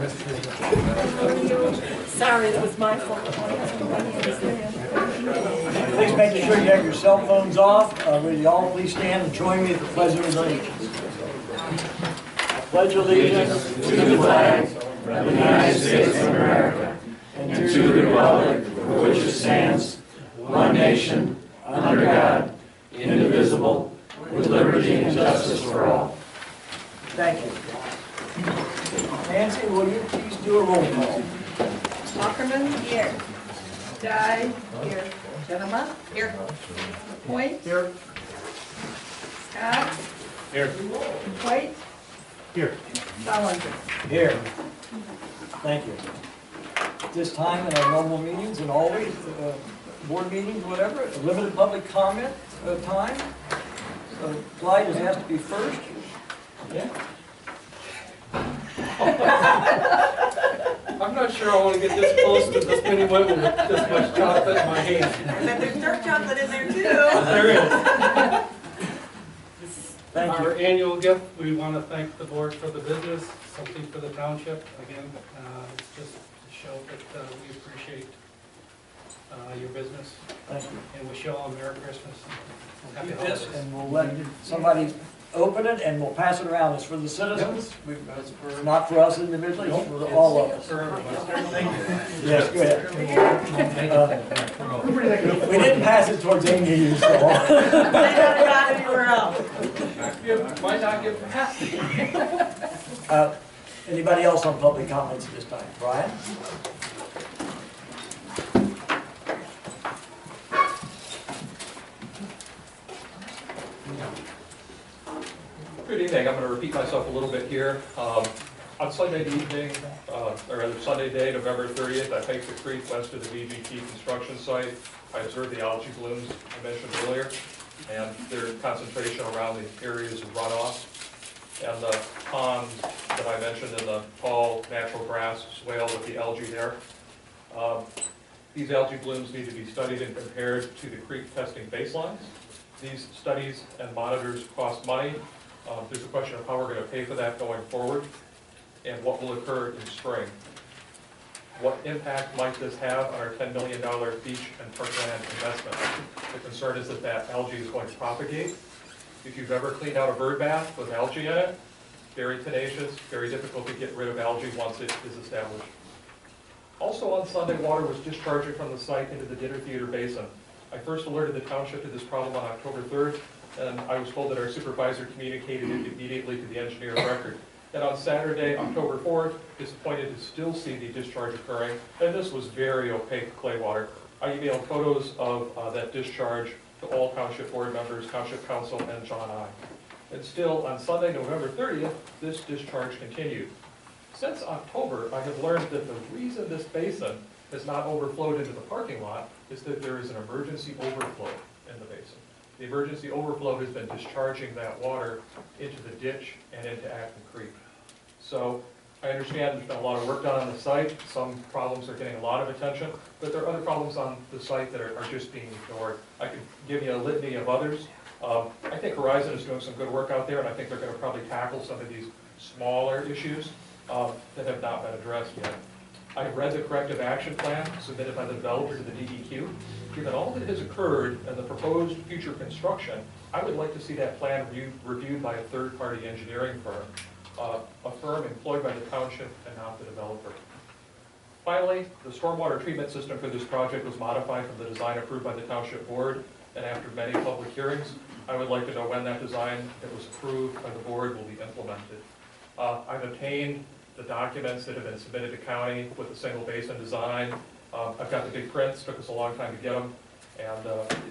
Sorry, it was my fault. Please make sure you have your cell phones off. Will you all please stand and join me at the Pledge of Allegiance? I pledge allegiance to the flag of the United States of America and to the republic for which it stands, one nation, under God, indivisible, with liberty and justice for all. Thank you. Nancy, will you please do a roll call? Ackerman? Here. Dye? Here. Genema? Here. Point? Here. Scott? Here. White? Here. Salinger? Here. Thank you. At this time in our normal meetings and always, board meetings, whatever, limited public comment time. So Clyde is asked to be first. Yeah. I'm not sure I want to get this close to this many women with this much chocolate in my hand. And there's dark chocolate in there too. There is. Thank you. Our annual gift, we want to thank the board for the business, something for the township. Again, it's just to show that we appreciate your business. Thank you. And wish you all a Merry Christmas and Happy Keep Holidays. this and we'll let somebody open it and we'll pass it around. It's for the citizens. That's for Not for us individually, it's for all of us. for everyone. Thank you. Yes, go ahead. We didn't pass it towards Amy, so. They haven't got anywhere else. Might not get past it. Anybody else on public comments at this time? Brian? Good evening. I'm going to repeat myself a little bit here. On Sunday evening, or rather Sunday day, November 30th, I hiked the creek west of the VGT construction site. I observed the algae blooms I mentioned earlier, and their concentration around the areas of runoff. And the pond that I mentioned in the tall natural grass swale with the algae there. These algae blooms need to be studied and compared to the creek testing baselines. These studies and monitors cost money. There's a question of how we're going to pay for that going forward and what will occur in spring. What impact might this have on our $10 million beach and parkland investment? The concern is that that algae is going to propagate. If you've ever cleaned out a bird bath with algae in it, very tenacious, very difficult to get rid of algae once it is established. Also on Sunday, water was discharging from the site into the Dinner Theater Basin. I first alerted the township to this problem on October 3rd, and I was told that our supervisor communicated it immediately to the engineer of record. And on Saturday, October 4th, disappointed to still see the discharge occurring, and this was very opaque clay water. I emailed photos of that discharge to all township board members, township council, and John I. And still, on Sunday, November 30th, this discharge continued. Since October, I have learned that the reason this basin has not overflowed into the parking lot is that there is an emergency overflow in the basin. The emergency overflow has been discharging that water into the ditch and into Acme Creek. So I understand there's been a lot of work done on the site. Some problems are getting a lot of attention, but there are other problems on the site that are just being ignored. I could give you a litany of others. I think Horizon is doing some good work out there, and I think they're going to probably tackle some of these smaller issues that have not been addressed yet. I have read the corrective action plan submitted by the developer to the DEQ. Given all that has occurred and the proposed future construction, I would like to see that plan reviewed by a third-party engineering firm, a firm employed by the township and not the developer. Finally, the stormwater treatment system for this project was modified from the design approved by the township board, and after many public hearings, I would like to know when that design that was approved by the board will be implemented. I've obtained the documents that have been submitted to county with the single basin design. I've got the big prints, took us a long time to get them, and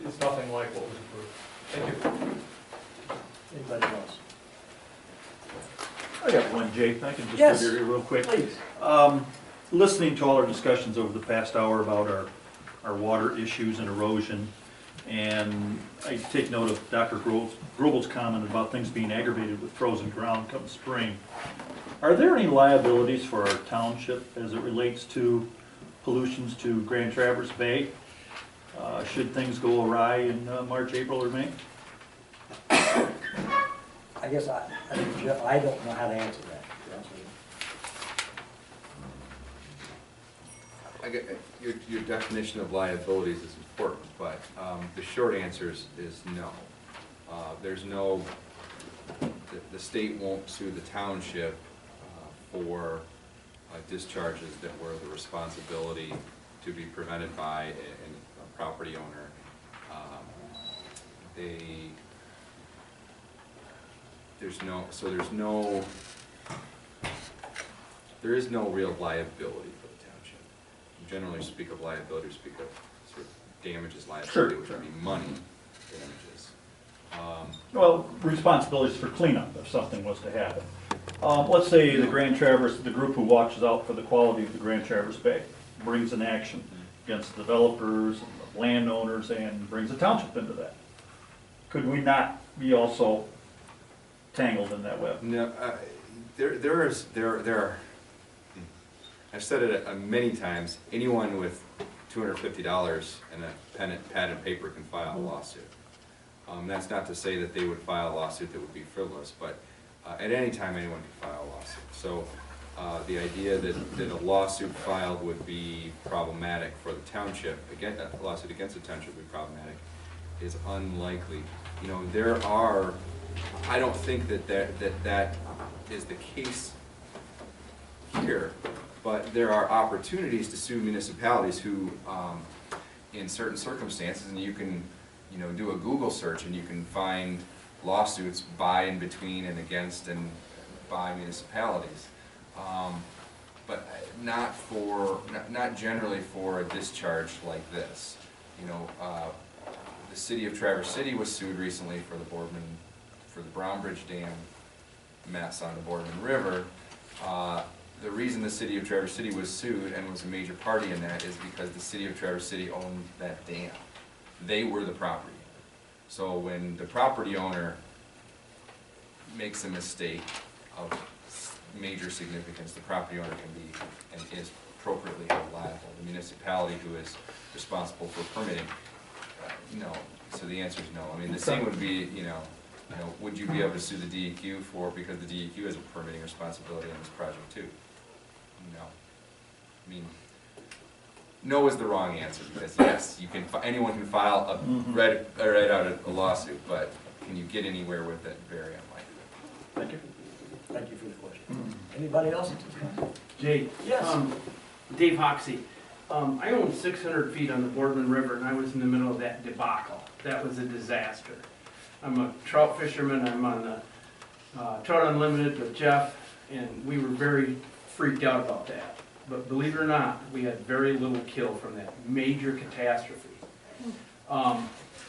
it's nothing like what was approved. Thank you. Anybody else? I got one, Jay. I can just Yes, give you real quick. please. Listening to all our discussions over the past hour about our water issues and erosion, and I take note of Dr. Grobel's comment about things being aggravated with frozen ground come spring. Are there any liabilities for our township as it relates to pollutions to Grand Traverse Bay? Should things go awry in March, April, or May? I guess I don't know how to answer that. To be honest with Your definition of liabilities is important, but the short answer is no. There's no, the state won't sue the township for discharges that were the responsibility to be prevented by a property owner. There is no real liability for the township. You generally speak of liability, speak of sort of damages liability, which would be money damages. Well, responsibilities for cleanup if something was to happen. Let's say the Grand Traverse, the group who watches out for the quality of the Grand Traverse Bay, brings an action against the developers and the landowners and brings the township into that. Could we not be also tangled in that web? No, there are. I've said it many times. Anyone with $250 and a pen and paper can file a lawsuit. That's not to say that they would file a lawsuit that would be frivolous, but at any time anyone can file a lawsuit. So the idea that a lawsuit filed would be problematic for the township, again, a lawsuit against the township would be problematic, is unlikely. You know, there are, I don't think that is the case here, but there are opportunities to sue municipalities who, in certain circumstances, and you can, you know, do a Google search and you can find lawsuits by and between and against and by municipalities, but not generally for a discharge like this. You know, the city of Traverse City was sued recently for the Brown Bridge Dam mess on the Boardman River. The reason the city of Traverse City was sued and was a major party in that is because the city of Traverse City owned that dam. They were the property owner. So when the property owner makes a mistake of major significance, the property owner can be and is appropriately held liable. The municipality who is responsible for permitting, no. So the answer is no. I mean, the same would be, you know, would you be able to sue the DEQ because the DEQ has a permitting responsibility on this project too? No. I mean, no is the wrong answer, because yes, you can. Anyone can file a write out a lawsuit, but can you get anywhere with it? Very unlikely. Thank you. Thank you for the question. Anybody else at this time? Jay. Yes. Dave Hoxie. I own 600 feet on the Boardman River, and I was in the middle of that debacle. That was a disaster. I'm a trout fisherman. I'm on the Trout Unlimited with Jeff, and we were very freaked out about that. But believe it or not, we had very little kill from that major catastrophe.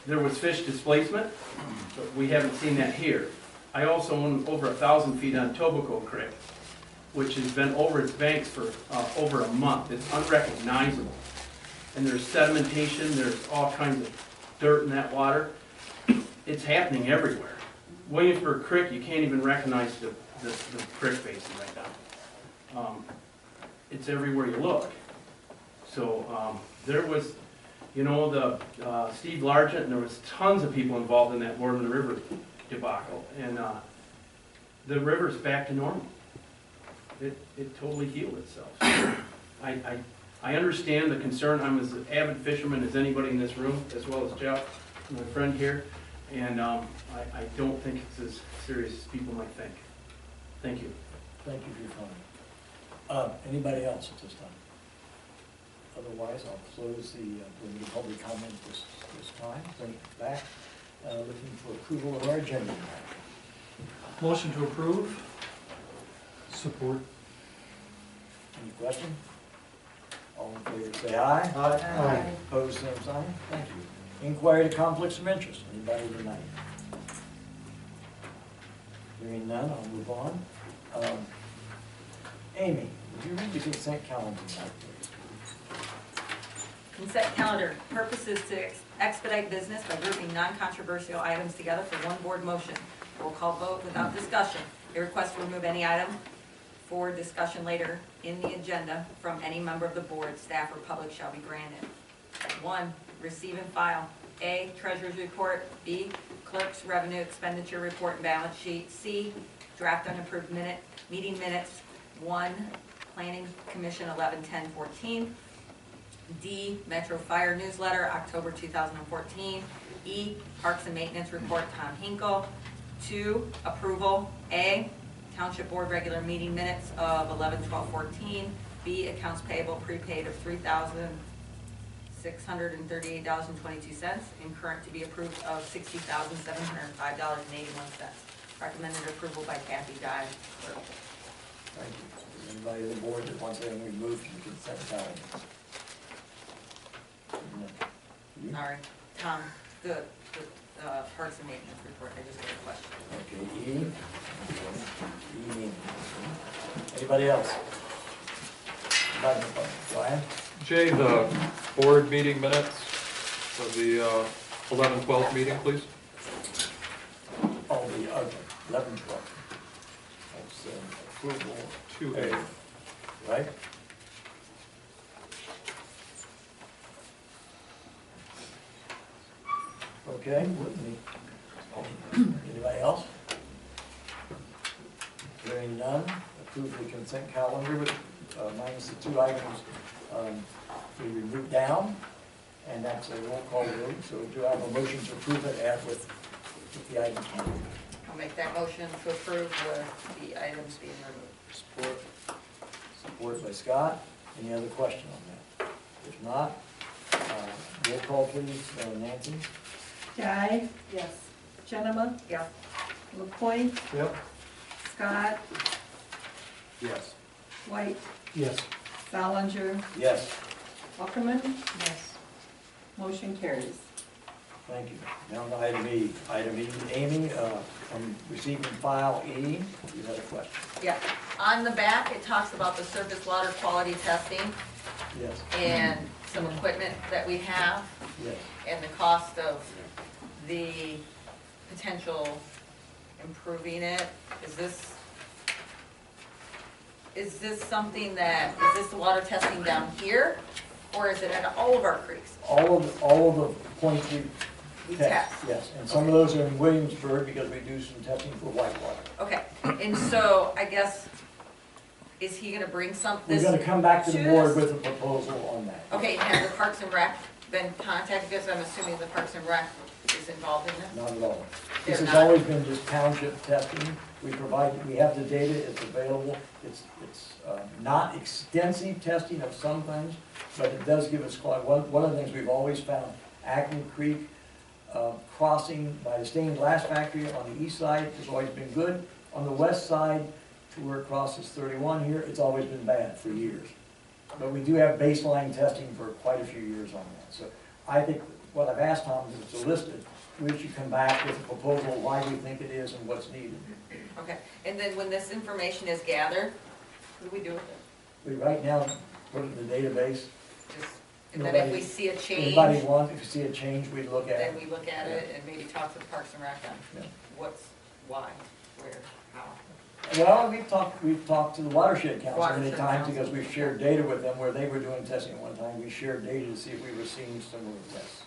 There was fish displacement, but we haven't seen that here. I also own over 1,000 feet on Tobacco Creek, which has been over its banks for over a month. It's unrecognizable. And there's sedimentation, there's all kinds of dirt in that water. It's happening everywhere. Williamsburg Creek, you can't even recognize the creek basin right now. It's everywhere you look. So there was, you know, the Steve Largent, and there was tons of people involved in that Boardman River debacle. And the river's back to normal. It totally healed itself. I understand the concern. I'm as an avid fisherman as anybody in this room, as well as Jeff, my friend here. And I don't think it's as serious as people might think. Thank you. Thank you for your comment. Anybody else at this time? Otherwise, I'll close the public comment this time. Bring it back. Looking for approval of our agenda. Motion to approve. Support. Any question? All in favor, say aye. Aye. Opposed, same sign. Thank you. Inquiry to conflicts of interest. Anybody tonight? Hearing none, I'll move on. Amy, would you read the consent calendar tonight, please? Consent calendar, purpose is to expedite business by grouping non-controversial items together for one board motion. Roll call vote without discussion. A request to remove any item for discussion later in the agenda from any member of the board, staff, or public shall be granted. 1, receive and file. A, treasurer's report. B, clerk's revenue expenditure report and balance sheet. C, draft unapproved meeting minutes. 1, planning commission 11/10/14. D, Metro Fire Newsletter, October 2014. E, Parks and Maintenance Report, Tom Hinkle. 2, approval. A, Township Board regular meeting minutes of 11/12/14. B, accounts payable prepaid of $3,638.22, and current to be approved of $60,705.81. Recommended approval by Kathy Dye. Thank you. Is anybody on the board that wants anything removed from the consent calendar? No. You? Sorry, Tom, the Parks and Maintenance Report, I just got a question. Okay, E. E. Anybody else? Brian? Jay, the board meeting minutes of the 11/12 meeting, please. Oh, the 11, 12. That's approval. 2A. Right? Okay, with me. Anybody else? Hearing none, approve the consent calendar with minus the 2 items we removed down, and that's a roll call vote. So do I have a motion to approve it as with the items? I'll make that motion to approve with the items being removed. Support. Support by Scott. Any other question on that? If not, roll call please, Nancy. Guy, Yes. Jenema, Yeah. LaPointe, Yep. Scott, Yes. White, Yes. Solinger, Yes, Ackerman. Yes. Motion carries. thank you. Now to item E. Item E, Amy, from receiving file E, you had a question. Yeah, on the back, it talks about the surface water quality testing Yes, and some equipment that we have yes. and the cost of the potential improving it. Is this something that, is this the water testing down here? Or is it in all of our creeks? All of the points we We test, test. yes. And some of those are in Williamsburg because we do some testing for whitewater. Okay, and so I guess, is he gonna bring We're gonna come back to the to board us? with a proposal on that. Okay, has the Parks and Rec been contacted, because I'm assuming the Parks and Rec is involved in this? Not at all. This They're has not? always been just township testing. We have the data, it's available. It's not extensive testing of some things, but it does give us quite, one of the things we've always found, Acme Creek crossing by the stained glass factory on the east side has always been good. On the west side, to where it crosses 31 here, it's always been bad for years. But we do have baseline testing for quite a few years on that. So I think what I've asked Tom is to list it. We should come back with a proposal, why we think it is and what's needed. Okay, and then when this information is gathered, what do we do with it? We right now put it in the database. Just, and then if we Nobody- see a change, Anybody want, if you see a change, we'd look at then it. we look at it and maybe talk to the Parks and Rec on Yeah. what's, why, where, how. Well, we've talked to the Watershed Council many Watershed times Council. because we've shared data with them where they were doing testing at one time. We shared data to see if we were seeing similar tests.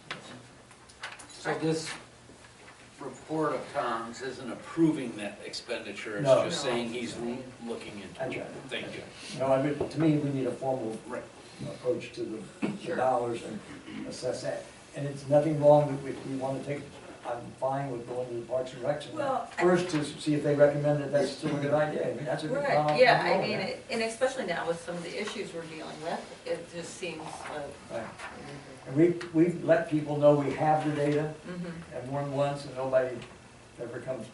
So this report of Tom's isn't approving that expenditure, No. it's just saying he's looking into That's it. right. Thank you. No, I mean, to me, we need a formal Right. approach to the Sure. dollars and assess that. And it's nothing wrong if we want to take, I'm fine with going to the Parks and Recs. Well, First, to see if they recommend that that's still a good idea. I mean, that's a good. Right, yeah, I mean, and especially now with some of the issues we're dealing with, it just seems like. Right. And we've let people know we have the data, Mhm. and more than once, and nobody ever comes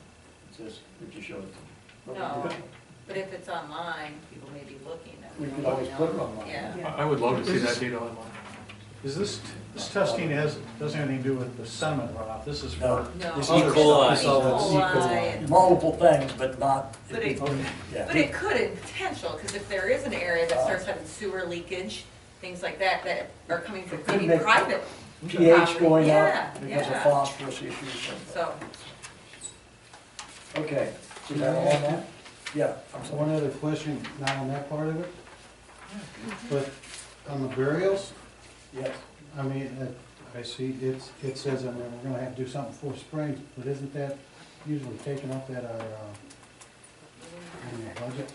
and says, would you show it to me? But we No. do. But if it's online, people may be looking at it. We could always put it online. Yeah. I would love to see that data online. Is this testing doesn't have anything to do with the sediment runoff? This is No. for No. This E. other coli. stuff. E. coli. Multiple things, but not. But it- Yeah. But it could in potential, because if there is an area that starts having sewer leakage, things like that, that are coming from It could maybe make private, pH going Yeah, up because of yeah. phosphorus issues. so. Okay, is that all on that? Yeah, I'm So sorry. one other question, not on that part of it, but on the burials, Yes, I mean, I see it says that we're gonna have to do something for Springs, but isn't that usually taken up at our, in the budget?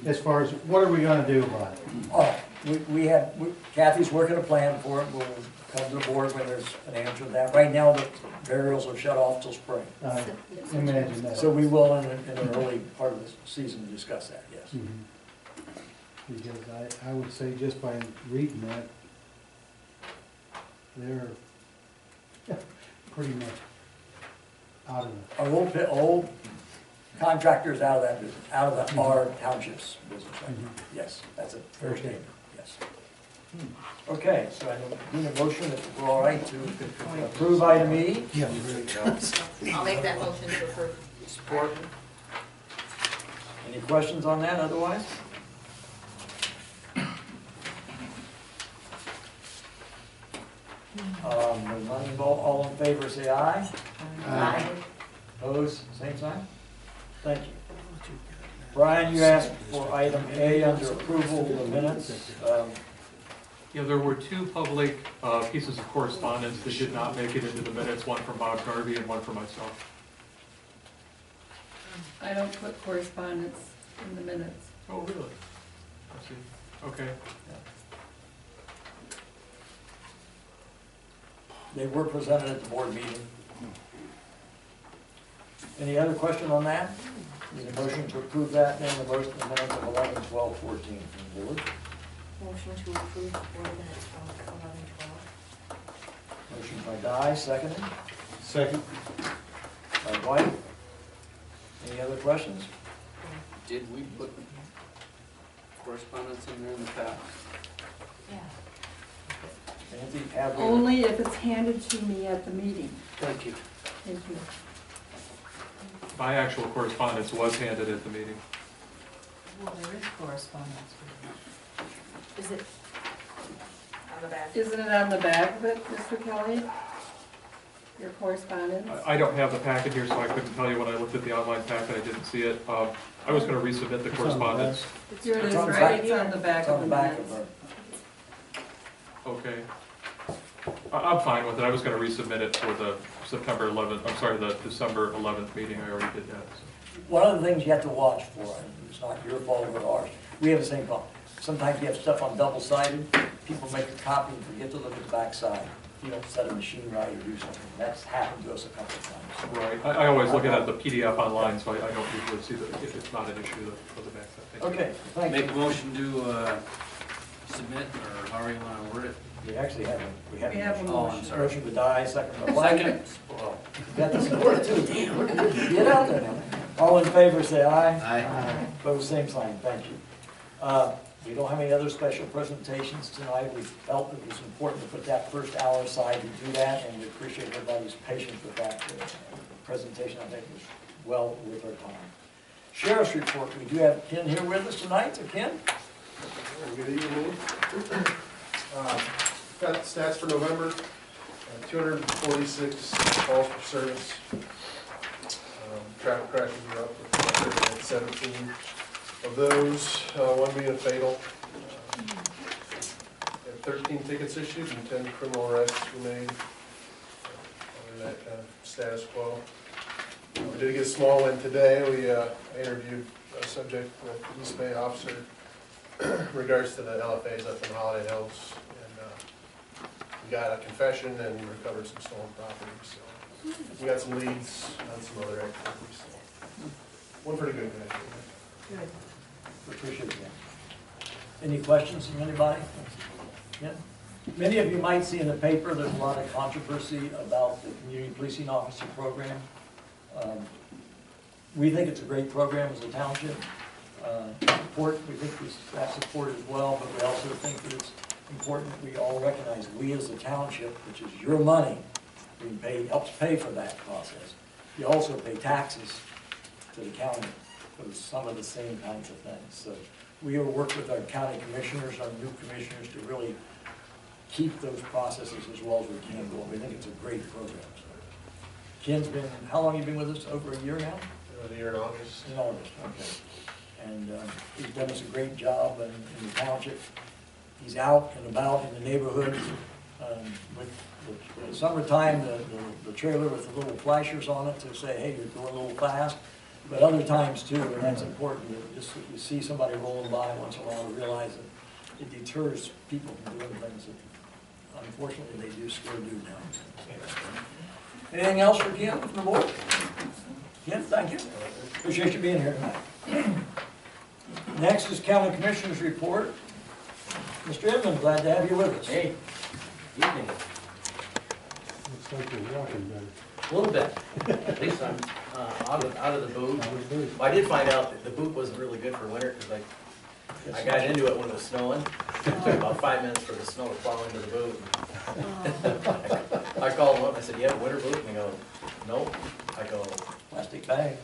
as far as, what are we gonna do about it? Kathy's working a plan for it, we'll come to the board when there's an answer to that. Right now, the burials are shut off till spring. I imagine that. So we will, in the early part of the season, discuss that, yes. Mhm. Because I would say just by reading that, they're pretty much out of it. Our old contractors out of that business, out of our township's business, right? Yes, that's a fair statement, yes. Okay, so I need a motion, if we're all right, to approve item E. Yeah. I'll make that motion to approve. Support. Any questions on that otherwise? All in favor, say aye. Aye. Opposed, same sign? Thank you. Brian, you asked for item A under approval of the minutes. Yeah, there were two public pieces of correspondence that did not make it into the minutes, one from Bob Garvey and one from myself. I don't put correspondence in the minutes. Oh, really? I see. Okay. They were presented at the board meeting. Any other question on that? Need a motion to approve that, and the motion of the minutes of 11, 12, 14 from the board. Motion to approve the board minutes from 11:12. Motion by Dye, seconded. Second. By White. Any other questions? Did we put correspondence in there in the past? Yeah. Nancy, have we? Only if it's handed to me at the meeting. Thank you. Thank you. My actual correspondence was handed at the meeting. Well, there is correspondence. Is it on the back? Isn't it on the back of it, Mr. Kelly? Your correspondence? I don't have the packet here, so I couldn't tell you when I looked at the online packet, I didn't see it. I was gonna resubmit the correspondence. Here it is, It's on the right, back. it's on the back It's of on the the back minutes. of our, Okay. I'm fine with it. I was gonna resubmit it for the September 11th, I'm sorry, the December 11th meeting. I already did that, so. one of the things you have to watch for, and it's not your fault or ours, we have the same problem. Sometimes you have stuff on double-sided, people make a copy and forget to look at the back side. You don't set a machine right or do something. That's happened to us a couple of times. Right. I always look at the PDF online, so I don't usually see that if it's not an issue for the backside. Thank you. Okay, thank Make a you. motion to submit, or however you want to word it. We actually have a, We have a Oh, I'm motion. sorry. motion to die, second by White. Second. Well, You got the support too. Get out there now. All in favor, say aye. Aye. Opposed, same sign, thank you. We don't have any other special presentations tonight. We felt it was important to put that first hour aside to do that, and we appreciate everybody's patience with that. The presentation, I think, was well worth our time. Sheriff's report, we do have Ken here with us tonight, so Ken? Good evening. Got stats for November, 246 calls for service. Traffic crashes are up, at 17 of those, one being a fatal. We had 13 tickets issued and 10 criminal arrests were made. Other than that, kind of status quo. We did get a small win today. We interviewed a subject, a East Bay officer, in regards to the LFAs up in Holiday Hills. And we got a confession and recovered some stolen property. So we got some leads on some other activities. So one pretty good guy. Good. Appreciate that. Any questions from anybody? Yeah. Many of you might see in the paper, there's a lot of controversy about the community policing officer program. We think it's a great program as a township. We think we have support as well, but we also think that it's important that we all recognize we as a township, which is your money, helps pay for that process. You also pay taxes to the county for some of the same kinds of things. So we will work with our county commissioners, our new commissioners, to really keep those processes as well as we can going. We think it's a great program. So Ken's been, how long have you been with us? Over a year now? A year in August. In August, okay. And he's done us a great job in the township. He's out and about in the neighborhoods. With the summertime, the trailer with the little flashers on it to say, hey, you're going a little fast. But other times too, and that's important, that just you see somebody rolling by once in a while, and realize that it deters people from doing things that unfortunately they do still do now. Anything else for Kim from the board? Kim, thank you. Appreciate you being here tonight. Next is County Commissioners Report. Mr. Edmund, glad to have you with us. Hey, evening. Looks like you're walking better. A little bit. At least I'm out of the boot. That was good. Well, I did find out that the boot wasn't really good for winter because I got into it when it was snowing. It took about 5 minutes for the snow to plow into the boot. I called them up and I said, "You have a winter boot?" And they go, "Nope." I go, Plastic bag.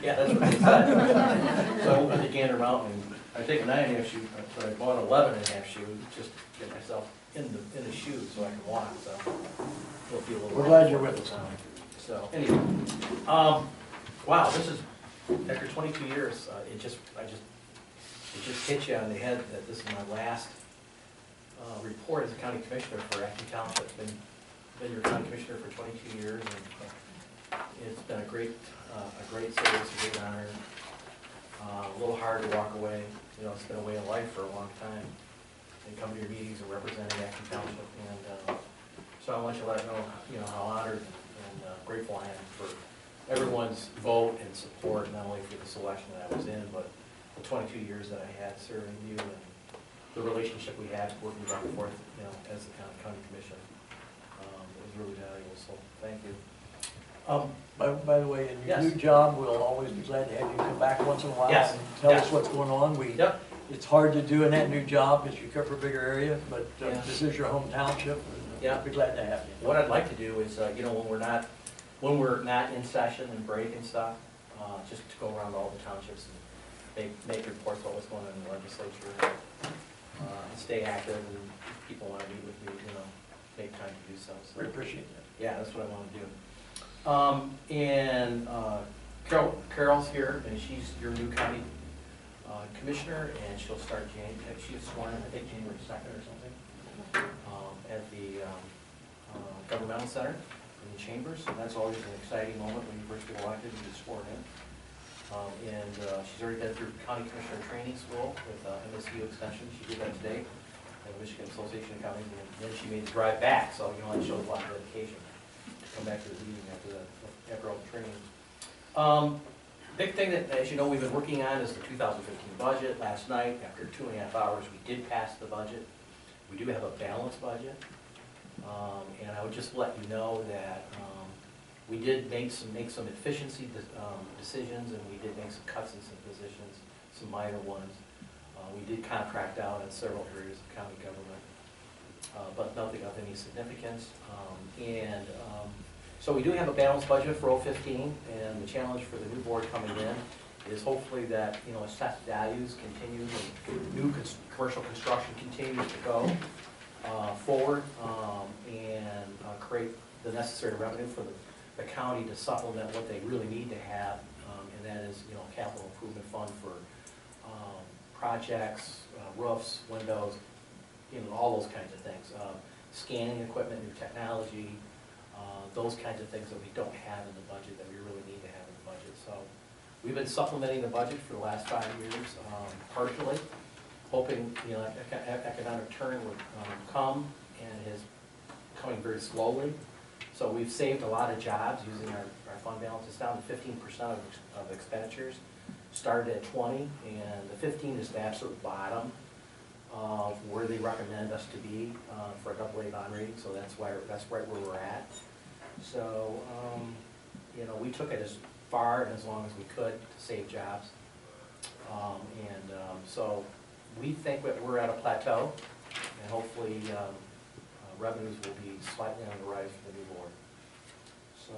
"Yeah, that's what they said." So I went to Gander Mountain. I take a 9.5 shoe, but I bought an 11.5 shoe just to get myself in the shoes so I can walk. So it'll be a little. We're glad you're with us. So anyway, wow, this is after 22 years. It just hits you on the head that this is my last report as a county commissioner for Acme Township. Been your county commissioner for 22 years, and it's been a great service, a great honor. A little hard to walk away. You know, it's been a way of life for a long time. And come to your meetings and representing Acme Township, and so I want you to let you know how honored and grateful I am for everyone's vote and support, not only for the selection that I was in, but the 22 years that I had serving you and the relationship we had working back and forth, you know, as the county commission. It was really valuable, so thank you. By the way, in your Yes. new job, we'll always be glad to have you come back once in a while Yes. and tell us Yes. what's going on. Yep. It's hard to do in that new job because you cover a bigger area, but Yeah. this is your home township. Yeah. We'll be glad to have you. What I'd like to do is, you know, when we're not in session and break and stuff, just to go around all the townships and make reports about what's going on in the legislature, and stay active, and if people want to meet with me, you know, make time to do so. We appreciate that. Yeah, that's what I want to do. And Carol's here, and she's your new county commissioner, and she'll start she's sworn in, I think, January 2nd or something, at the governmental center in the chambers. And that's always an exciting moment when you first get elected and get sworn in. And she's already been through county commissioner training school with MSU Extension. She did that today at the Michigan Association of Counties, and then she made the drive back, so you know, it shows a lot of dedication to come back to the meeting after all the training. Big thing that, as you know, we've been working on is the 2015 budget. Last night, after 2.5 hours, we did pass the budget. We do have a balanced budget. And I would just let you know that we did make some efficiency decisions, and we did make some cuts in some positions, some minor ones. We did contract out in several areas of county government, but nothing of any significance. So we do have a balanced budget for 2015, and the challenge for the new board coming in is hopefully that, you know, assessed values continue, and new commercial construction continues to go forward, and create the necessary revenue for the county to supplement what they really need to have, and that is, you know, capital improvement fund for projects, roofs, windows, you know, all those kinds of things. Scanning equipment, new technology, those kinds of things that we don't have in the budget that we really need to have in the budget. So we've been supplementing the budget for the last 5 years, partially, hoping, you know, economic turn would come, and is coming very slowly. So we've saved a lot of jobs using our fund balance. It's down to 15% of expenditures. Started at 20, and the 15 is the absolute bottom of where they recommend us to be for a AA bond rating. So that's right where we're at. So you know, we took it as far and as long as we could to save jobs, so we think that we're at a plateau, and hopefully revenues will be slightly on the rise for the new board. So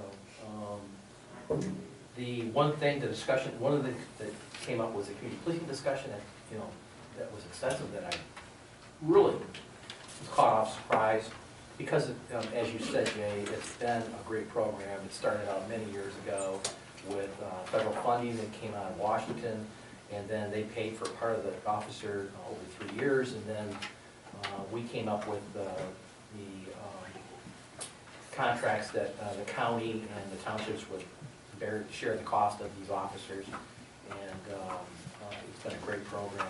the one thing, one of the that came up was a community policing discussion that, you know, that was extensive, that I really was caught off surprise, because as you said, Jay, it's been a great program. It started out many years ago with federal funding that came out of Washington, and then they paid for part of the officer over 3 years, and then we came up with the contracts that the county and the townships would share the cost of these officers. And it's been a great program,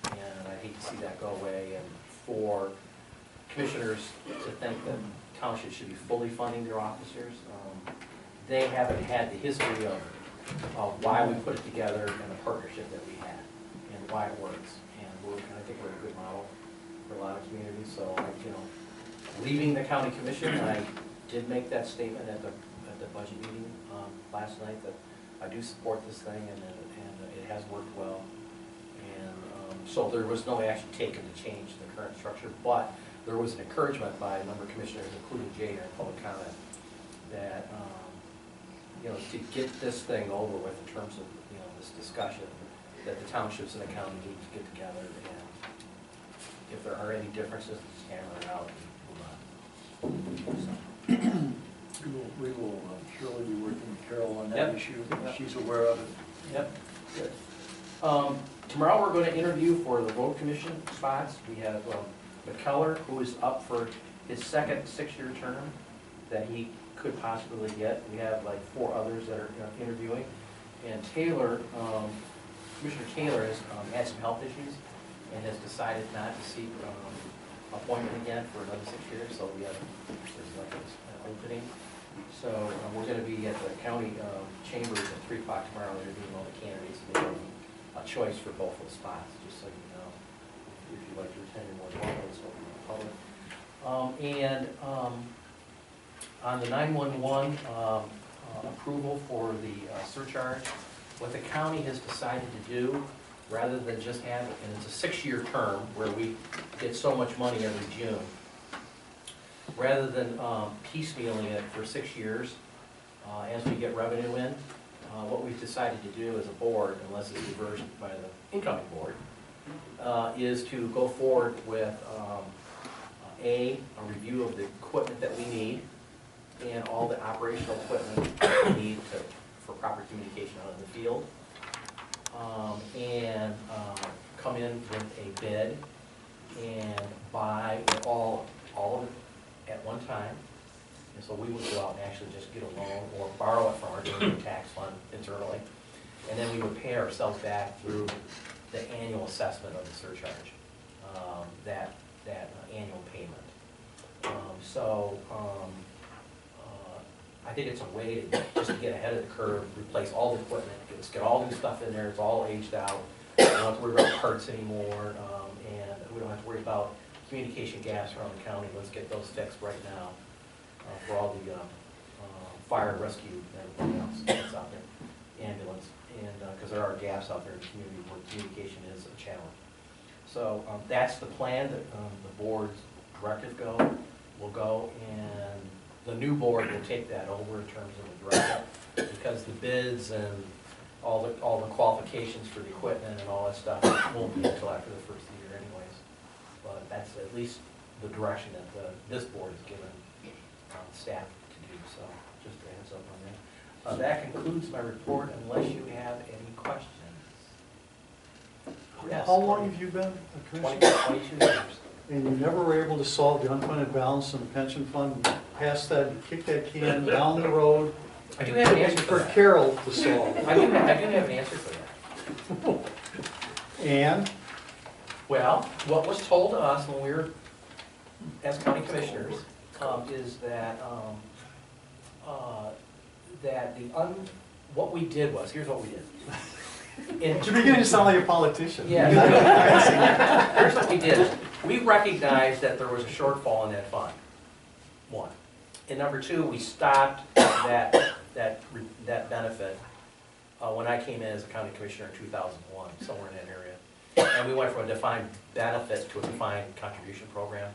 and I hate to see that go away. And for commissioners to think that township should be fully funding their officers, they haven't had the history of why we put it together and the partnership that we had and why it works. And I think we're a good model for a lot of communities. So, leaving the county commission, I did make that statement at the budget meeting last night that I do support this thing, and it has worked well. And so there was no action taken to change the current structure, but there was an encouragement by a number of commissioners, including Jay in public comment, that to get this thing over with in terms of this discussion, that the townships and the county need to get together, and if there are any differences, just hammer it out and move on. We will surely be working with Carol on that Yep. issue. Yep. She's aware of it. Yep, good. Tomorrow we're going to interview for the road commission spots. We have McKellar, who is up for his second 6-year term that he could possibly get. We have like 4 others that are interviewing. And Taylor, Commissioner Taylor has had some health issues and has decided not to seek appointment again for another 6 years. So there's like an opening. So we're going to be at the county chambers at 3 o'clock tomorrow interviewing all the candidates and making a choice for both of the spots, just so you know. If you'd like to attend, you're more than welcome, it's open to the public. And on the 911 approval for the surcharge, what the county has decided to do, rather than just have, and it's a 6-year term where we get so much money every June, rather than piecemealing it for 6 years as we get revenue in, what we've decided to do as a board, unless it's reversed by the incoming board, is to go forward with a review of the equipment that we need and all the operational equipment that we need for proper communication out in the field, and come in with a bid and buy all of it at one time. And so we would go out and actually just get a loan or borrow it from our income tax fund internally. And then we would pay ourselves back through the annual assessment of the surcharge, that annual payment. I think it's a way to just get ahead of the curve, replace all the equipment, let's get all new stuff in there, it's all aged out. We don't have to worry about parts anymore, and we don't have to worry about communication gaps around the county. Let's get those fixed right now for all the fire and rescue and everything else that's out there, ambulance, and because there are gaps out there in the community where communication is a challenge. So that's the plan that the board's directive will go, and the new board will take that over in terms of the directive, because the bids and all the qualifications for the equipment and all that stuff won't be until after the first year anyways. But that's at least the direction that this board has given staff to do, so just a heads up on that. That concludes my report, unless you have any questions. Yes, How long have you been a commissioner? 22 years. And you never were able to solve the unfunded balance in the pension fund, pass that, kick that can down the road? I do have an answer for For that. Carol to solve. I do have an answer for that. And? Well, what was told to us when we were, as county commissioners, is that, what we did was, here's what we did. You're beginning to sound like a politician. Yeah. Here's what we did. We recognized that there was a shortfall in that fund, 1. And number 2, we stopped that benefit when I came in as a county commissioner in 2001, somewhere in that area. And we went from a defined benefit to a defined contribution program.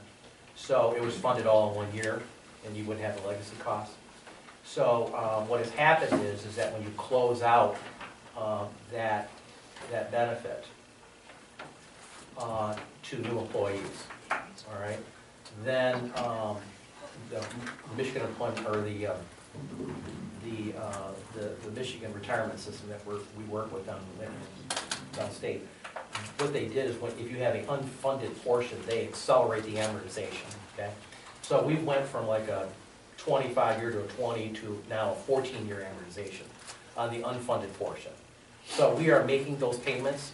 So it was funded all in 1 year, and you wouldn't have the legacy costs. So what has happened is that when you close out that benefit to new employees, all right, then the Michigan employment, or the Michigan retirement system that we work with downstate, what they did is, if you have an unfunded portion, they accelerate the amortization. Okay, so we went from like a 25-year to a 20 to now a 14-year amortization. on the unfunded portion. So we are making those payments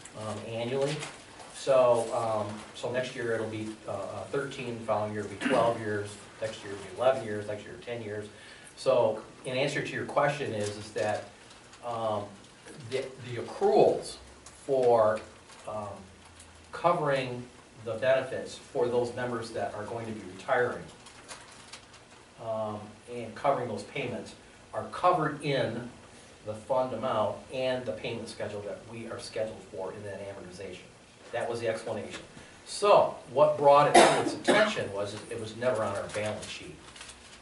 annually. So, so next year it'll be 13, following year it'll be 12 years, next year it'll be 11 years, next year 10 years. So in answer to your question is that the accruals for covering the benefits for those members that are going to be retiring and covering those payments are covered in the fund amount and the payment schedule that we are scheduled for in that amortization. That was the explanation. So what brought it to its attention was it was never on our balance sheet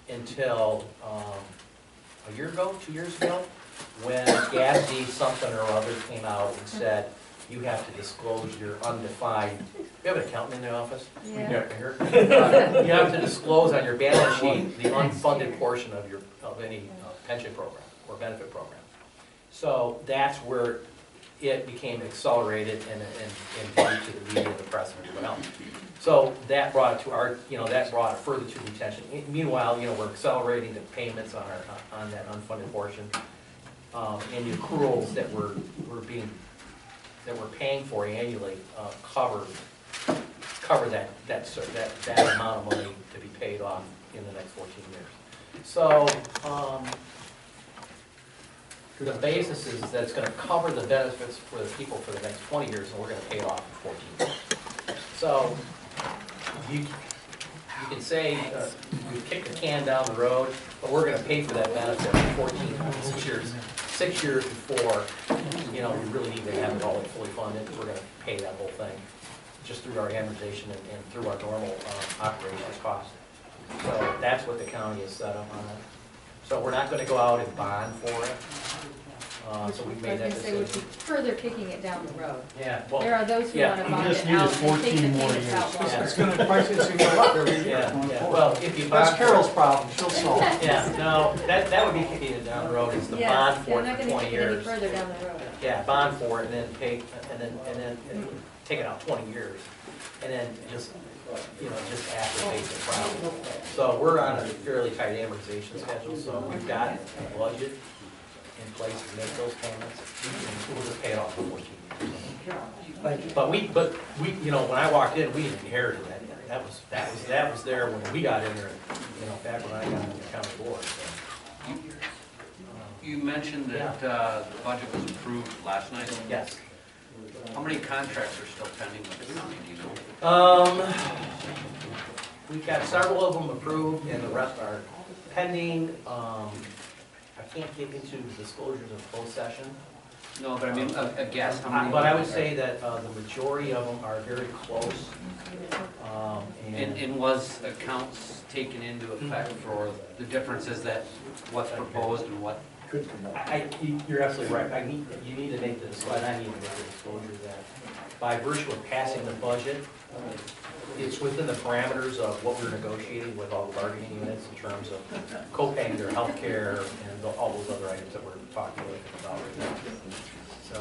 until a year ago, 2 years ago, when GASB something or other came out and said, you have to disclose your undefined, you have an accountant in the office? Yeah. You have to disclose on your balance sheet the unfunded portion of any pension program or benefit program. So that's where it became accelerated and brought to the media, the press, and everyone else. So that brought it to our, that brought it further to the attention. Meanwhile, we're accelerating the payments on that unfunded portion, and the accruals that we're paying for annually cover that amount of money to be paid off in the next 14 years. So the basis is that it's going to cover the benefits for the people for the next 20 years, and we're going to pay it off in 14 years. So you can say we kick the can down the road, but we're going to pay for that benefit for 6 years before we really need to have it all fully funded. We're going to pay that whole thing just through our amortization and through our normal operations costs. So that's what the county is set up on it. So we're not going to go out and bond for it. So we've made that decision. We'd be further kicking it down the road. Yeah, well, There are those who yeah, want to you bond just it needed out and take the 14 more payments out years. longer. It's gonna, prices gonna go up every year yeah, going yeah. forward. Well, if you That's bond, Carol's problem, she'll solve it. yeah, no, that would be kicking it down the road. It's the bond Yes, for they're it not for going to 20 kick it any years. further down the road. Yeah, bond for it and then pay, and then take it out 20 years, and then just activate the problem. So we're on a fairly tight amortization schedule, so we've got a budget in place to make those payments. We'll just pay it off in 14 years. Thank you. But we, when I walked in, we inherited that. That was there when we got in there, back when I got on the county board. So. You mentioned that the budget was approved last night. Yes. How many contracts are still pending with the county, do you know? We've got several of them approved, and the rest are pending. I can't get into the disclosures of closed session. No, but I mean, a guess, how many? But I would say that the majority of them are very close. And was accounts taken into effect for the differences that what's proposed and what? Could come up. You're absolutely right. You need to make the disclosure, I need to make the disclosure that by virtue of passing the budget, it's within the parameters of what we're negotiating with all the bargaining units in terms of co-paying their health care and all those other items that we're talking about right now. So,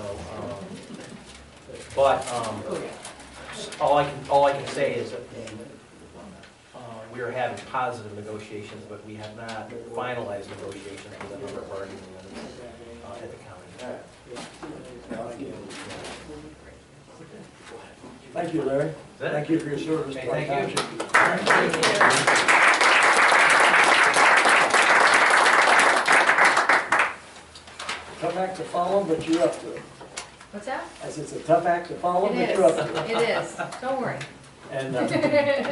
all I can say is that we are having positive negotiations, but we have not finalized negotiations with a number of bargaining units at the county. Thank you, Larry. Thank you for your service. Okay, to our thank you. township. Tough act to follow, but you're up to it. What's that? I said, it's a tough act to follow, It but is, you're up to it. it is. Don't worry. And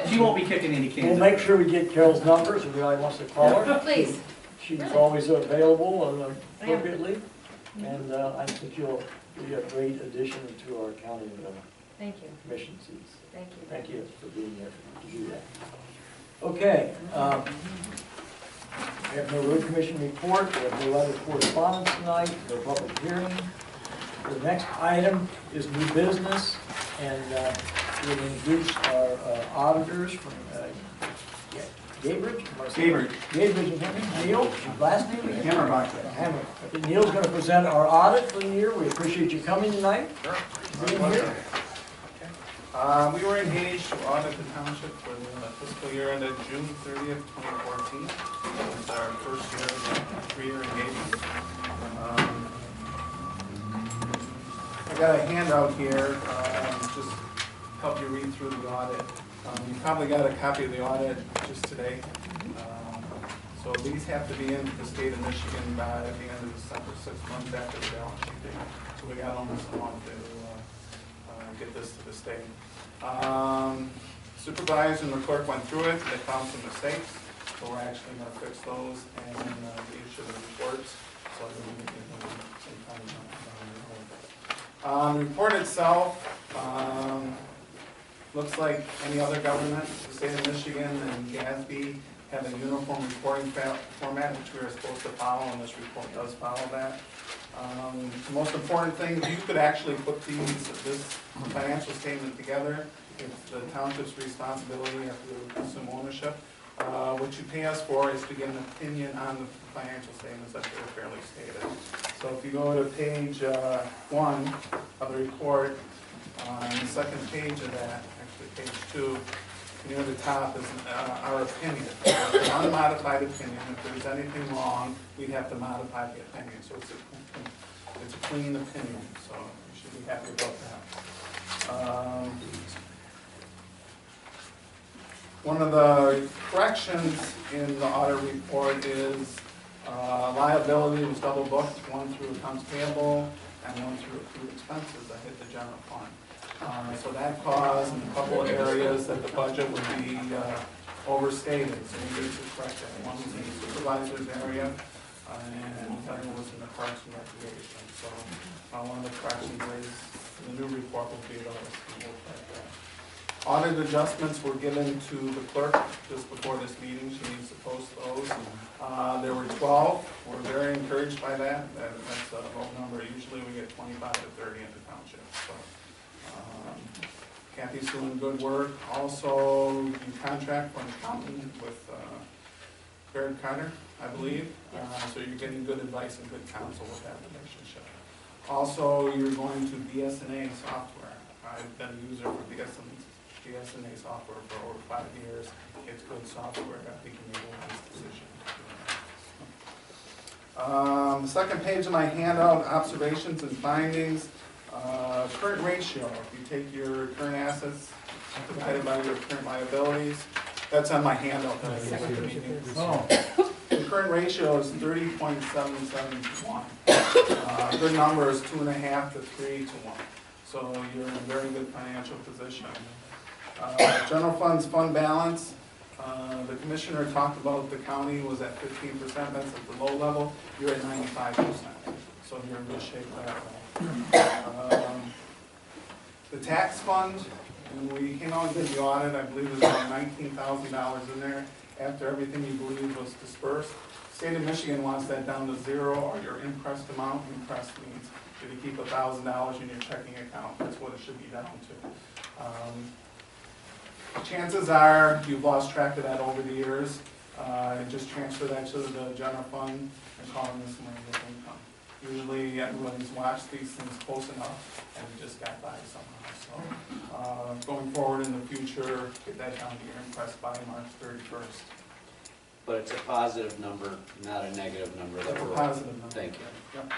She won't be kicking any cans. we'll make sure we get Carol's numbers if anybody wants to call her. Please. She's Really? always available and appropriately. And I think you'll be a great addition to our county Thank you. commission seats. Thank you. Thank you for being here to do that. Okay. We have no road commission report, we have no other correspondence tonight, no public hearing. The next item is new business, and we'll introduce our auditors from Gabriel. Gabriel, Neil, your last name again? Hammer. Neil's going to present our audit for the year. We appreciate you coming tonight. Being here. We were engaged to audit the township for the fiscal year ended June 30th, 2014. It's our first year, 3-year engagement. I got a handout here, just help you read through the audit. You probably got a copy of the audit just today. So these have to be into the state of Michigan by the end of December, 6 months after the balance sheet date. So we got almost a month to get this to the state. Supervisor and the clerk went through it, they found some mistakes, so we're actually gonna fix those and issue the reports, so that we can give them some time on the report itself, looks like any other government, the state of Michigan and GASB have a uniform reporting format, which we are supposed to follow, and this report does follow that. The most important thing, you could actually put this financial statement together. It's the township's responsibility after we assume ownership. What you pay us for is to get an opinion on the financial statements that they're fairly stated. So if you go to page 1 of the report, on the second page of that, actually page 2, near the top is our opinion. It's an unmodified opinion. If there's anything wrong, we'd have to modify the opinion. So it's a clean opinion, so you should be happy about that. One of the corrections in the audit report is liability was double booked, one through accounts payable and one through accrued expenses that hit the general fund. So that caused in a couple of areas that the budget would be overstated, so we need to correct that. One was in the supervisor's area, and the other was in the parks and recreation. So one of the corrections is the new report will be those. We'll correct that. Audit adjustments were given to the clerk just before this meeting. She needs to post those. There were 12. We're very encouraged by that. That's a low number. Usually we get 25 to 30 in the township. So. Kathy's doing good work. Also, you contract for an accountant with Barrett Carter, I believe. So you're getting good advice and good counsel with that relationship. Also, you're going to BS&A software. I've been a user for BS&A software for over 5 years. It's good software. I think you made a nice decision. The second page of my handout, observations and findings. Current ratio, if you take your current assets divided by your current liabilities, that's on my handout that I gave at the meeting. The current ratio is 30.77 to 1. Good number is 2.5 to 3 to 1. So you're in a very good financial position. General funds fund balance. The commissioner talked about the county was at 15%. That's at the low level. You're at 95%. So you're in good shape that way. The tax fund, when we came out and did the audit, I believe there's about $19,000 in there after everything you believe was dispersed. The state of Michigan wants that down to 0 or your impressed amount. Impressed means if you keep $1,000 in your checking account, that's what it should be down to. Chances are you've lost track of that over the years. Just transfer that to the general fund and call this money with income. Usually everybody's watched these things close enough and it just got by somehow. So going forward in the future, get that down to your impressed by March 31st. But it's a positive number, not a negative number. It's a positive number. Thank you. Yep.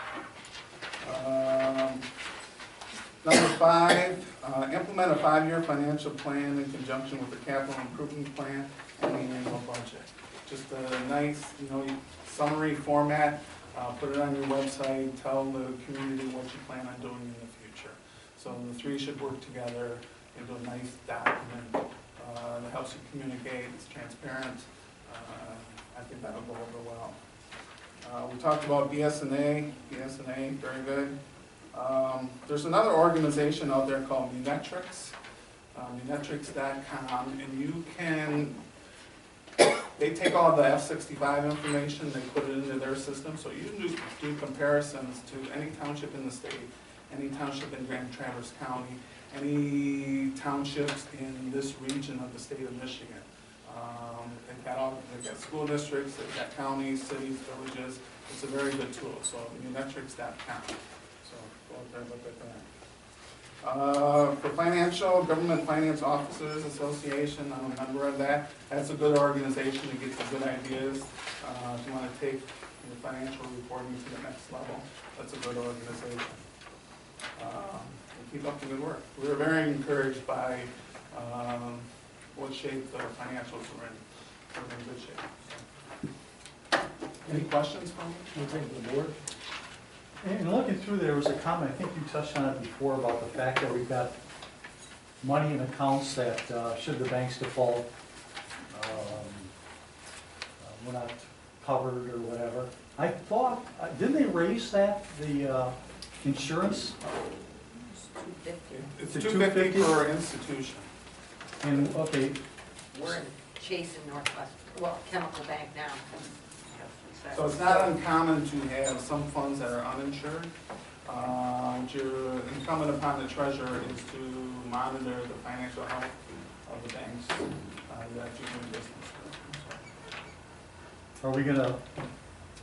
Number 5, implement a 5-year financial plan in conjunction with the capital improvement plan and the annual budget. Just a nice, summary format. Put it on your website, tell the community what you plan on doing in the future. So the 3 should work together into a nice document that helps you communicate, it's transparent. I think that'll go over well. We talked about BS&A, very good. There's another organization out there called Munetrics, munetrics.com, and you can they take all the F-65 information, they put it into their system, so you can do comparisons to any township in the state, any township in Grand Traverse County, any townships in this region of the state of Michigan. They've got school districts, they've got counties, cities, villages. It's a very good tool, so munetrics.com. So go out there and look at that. For Government Finance Officers Association, I'm a member of that. That's a good organization to get some good ideas. If you want to take your financial reporting to the next level, that's a good organization. and keep up the good work. We were very encouraged by what shape the financials were in. We're in good shape. Any questions from you? Anything from the board? And looking through there was a comment, I think you touched on it before, about the fact that we've got money in accounts that, should the banks default, we're not covered or whatever. I thought, didn't they raise that, the insurance? It's The $250 $250 per institution. And, okay, We're in Chase and Northwest, well, Chemical Bank now. So it's not uncommon to have some funds that are uninsured. You're incumbent upon the treasurer is to monitor the financial health of the banks that you're doing business with. are we gonna,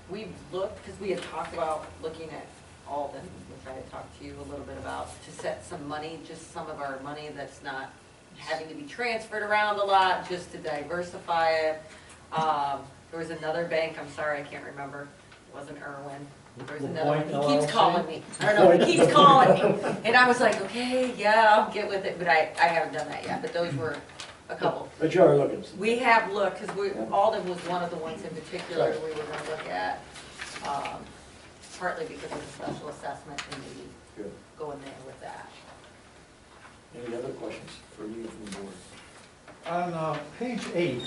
We've looked, because we had talked about looking at Alden, which I had talked to you a little bit about, to set some money, just some of our money that's not having to be transferred around a lot, just to diversify it. There was another bank, I'm sorry, I can't remember, it wasn't Irwin. There was another one, he keeps calling me, I don't know, he keeps calling me. And I was like, okay, yeah, I'll get with it, but I haven't done that yet, but those were a couple. But you are looking. We have looked, because Alden was one of the ones in particular we were gonna look at, partly because of the special assessment and maybe Good. go in there with that. Any other questions for you from the board? on page 8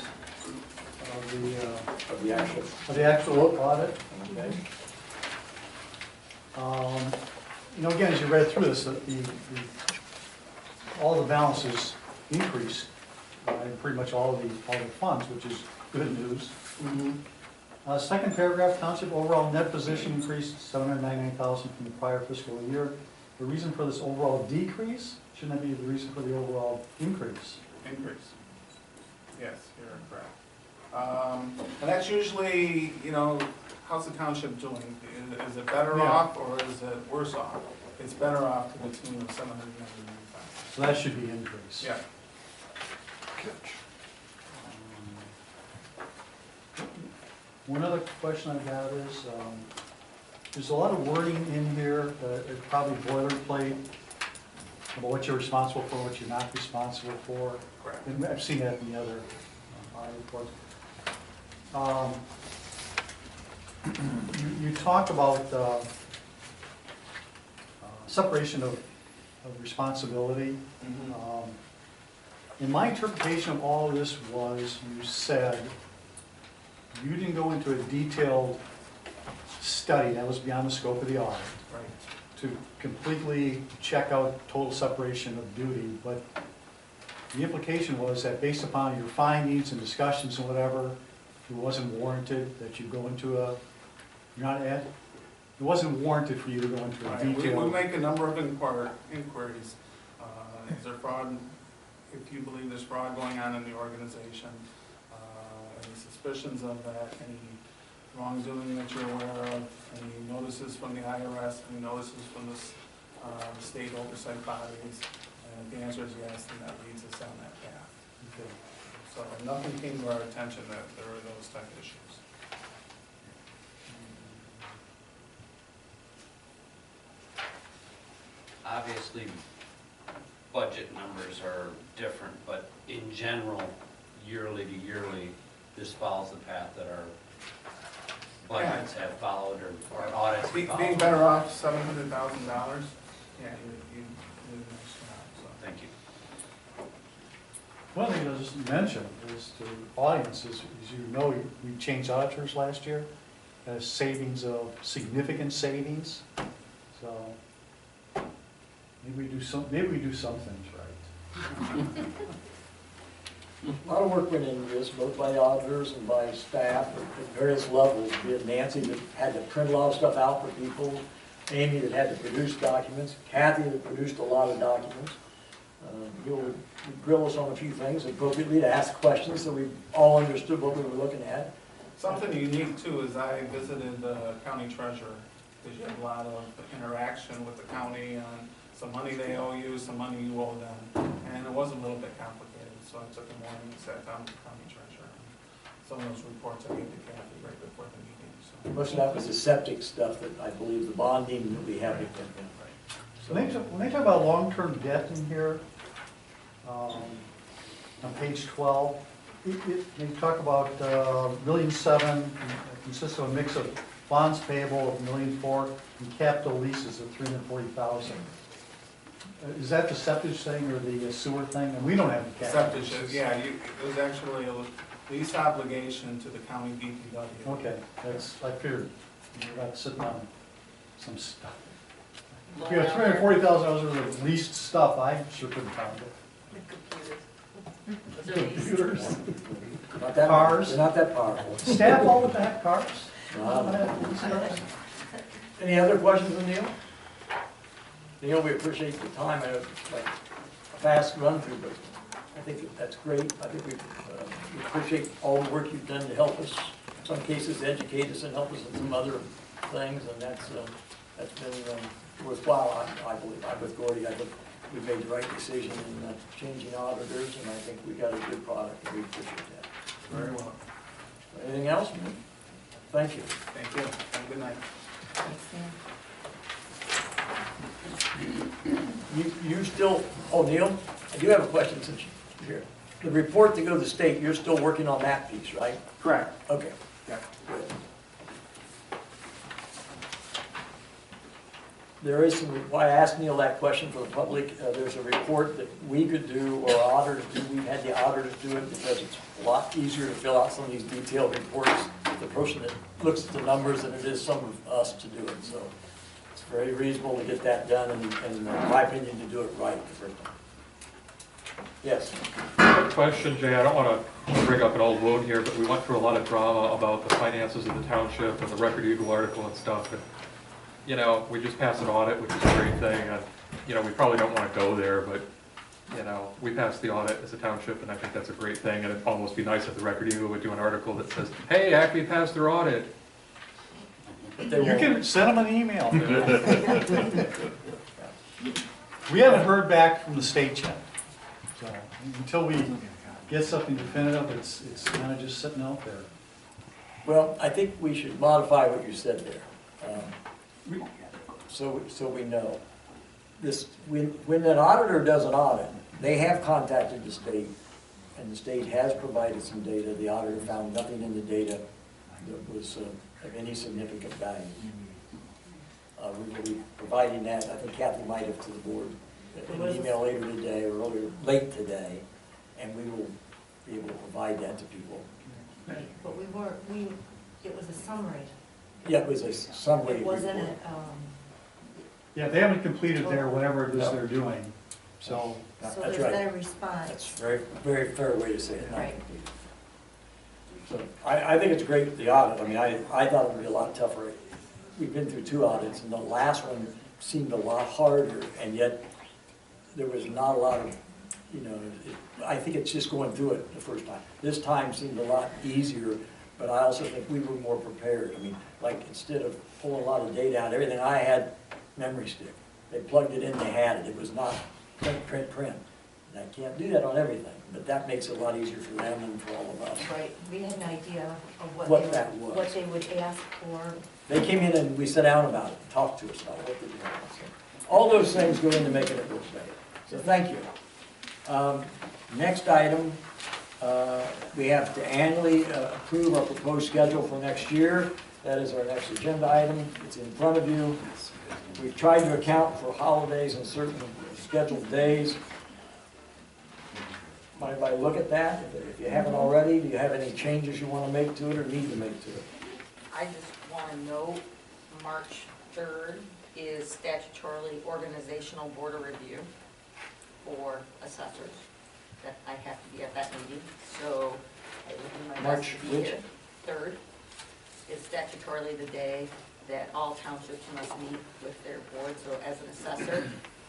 Of the actual? of the actual audit, Okay. you know, again, as you read through this, all the balances increased in pretty much all the funds, which is good news. Second paragraph, township overall net position increased $799,000 from the prior fiscal year. The reason for this overall decrease, shouldn't that be the reason for the overall increase? Increase. Yes, you're correct. And that's usually, you know, how's the township doing? Is it better Yeah. off or is it worse off? It's better off to the tune of $799,000. So that should be increase. Yeah. One other question I've got is, there's a lot of wording in here, it's probably boilerplate, about what you're responsible for, what you're not responsible for. Correct. And I've seen that in the other audit reports. You talk about separation of responsibility. In my interpretation of all of this was, you said, you didn't go into a detailed study, that was beyond the scope of the audit, Right. to completely check out total separation of duty, but the implication was that based upon your findings and discussions and whatever, it wasn't warranted that you go into a, you're not Ed? It wasn't warranted for you to go into a Right. We detailed. make a number of inquiries. Is there fraud? If you believe there's fraud going on in the organization, any suspicions of that, any wrongdoing that you're aware of, any notices from the IRS, any notices from the state oversight bodies, and if the answer is yes, then that leads us down that path. Okay. So nothing came to our attention that there were those type of issues. Obviously, budget numbers are different, but in general, yearly to yearly, this follows the path that our budgets have followed or audits have followed. Being better off $700,000, yeah, you did a nice job, so. Thank you. One thing I'll just mention is to audiences, as you know, we changed auditors last year, savings of, significant savings, so maybe we do some things right. A lot of work went into this, both by auditors and by staff at various levels, be it Nancy that had to print a lot of stuff out for people, Amy that had to produce documents, Kathy that produced a lot of documents. You'll grill us on a few things appropriately to ask questions so we all understood what we were looking at. Something unique too is I visited the county treasurer, because you have a lot of interaction with the county on some money they owe you, some money you owe them, and it was a little bit complicated. So I took a morning and sat down with the county treasurer. Some of those reports I gave to Kathy right before the meeting. So. Most of that was the septic stuff that I believe the bonding that we have. When they talk about long-term debt in here, on page 12, they talk about $1.7 million, consists of a mix of bonds payable of $1.4 million and capital leases of $340,000. Is that the septic thing or the sewer thing? And we don't have the capital Septic, leases. yeah, it was actually a lease obligation to the county DPW. Okay, I figured you're not sitting on some stuff. If you have $340,000 worth of leased stuff, I sure couldn't find it. The computers. Computers, Not that- Cars. They're not that powerful. staff all with that cars. Any other questions for Neil? Neil, we appreciate the time. I know it's like a fast run through, but I think that's great. I think we appreciate all the work you've done to help us, in some cases educate us and help us in some other things, and that's been worthwhile, I believe. I'm with Gordy. I think we made the right decision in changing auditors, and I think we got a good product, and we appreciate that. Very well. Anything else? Thank you. Thank you. Have a good night. You still, oh, Neil, I do have a question since you're here. The report to go to the state, you're still working on that piece, right? Correct. Okay. Yeah. Good. There is some, why I asked Neil that question for the public, there's a report that we could do, or auditors do, we've had the auditors do it because it's a lot easier to fill out some of these detailed reports, the person that looks at the numbers than it is some of us to do it, so it's very reasonable to get that done, and in my opinion, to do it right the first time. Yes? Question, Jay, I don't want to bring up an old wound here, but we went through a lot of drama about the finances of the township and the Record Eagle article and stuff, and you know, we just passed an audit, which is a great thing, and, you know, we probably don't want to go there, but, you know, we passed the audit as a township, and I think that's a great thing, and it'd almost be nice if the Record Eagle would do an article that says, hey, Acme passed their audit. But they You won't. can send them an email. We haven't heard back from the state yet. So until we get something definitive, it's kind of just sitting out there. Well, I think we should modify what you said there. So we know. This, when an auditor does an audit, they have contacted the state, and the state has provided some data. The auditor found nothing in the data that was of any significant value. We will be providing that, I think Kathy might have to the board, an email later today, or earlier, late today, and we will be able to provide that to people. But it was a summary. Yeah, it was a summary It wasn't report. Yeah, they haven't completed their whatever it is they're doing, so. So That's there's right. been a response. That's a very, very fair way to say it. not Right. completed. So I think it's great, the audit. I mean, I thought it would be a lot tougher. We've been through 2 audits, and the last one seemed a lot harder, and yet there was not a lot of, you know, I think it's just going through it the first time. This time seemed a lot easier, but I also think we were more prepared. I mean, like, instead of pulling a lot of data out, everything I had, memory stick. They plugged it in, they had it. It was not print, print, print. And I can't do that on everything, but that makes it a lot easier for them and for all of us. Right, we had an idea of what What they, that was. what they would ask for. They came in and we sat down about it, talked to us about what they did. So all those things go into making it work better. So thank you. Next item, we have to annually approve our proposed schedule for next year. That is our next agenda item. It's in front of you. We've tried to account for holidays and certain scheduled days. Want everybody to look at that? If you haven't already, do you have any changes you want to make to it or need to make to it? I just want to note, March 3rd is statutorily organizational board of review for assessors, that I have to be at that meeting, so I will do my best March to be which? here. 3rd is statutorily the day that all townships must meet with their board, so as an assessor,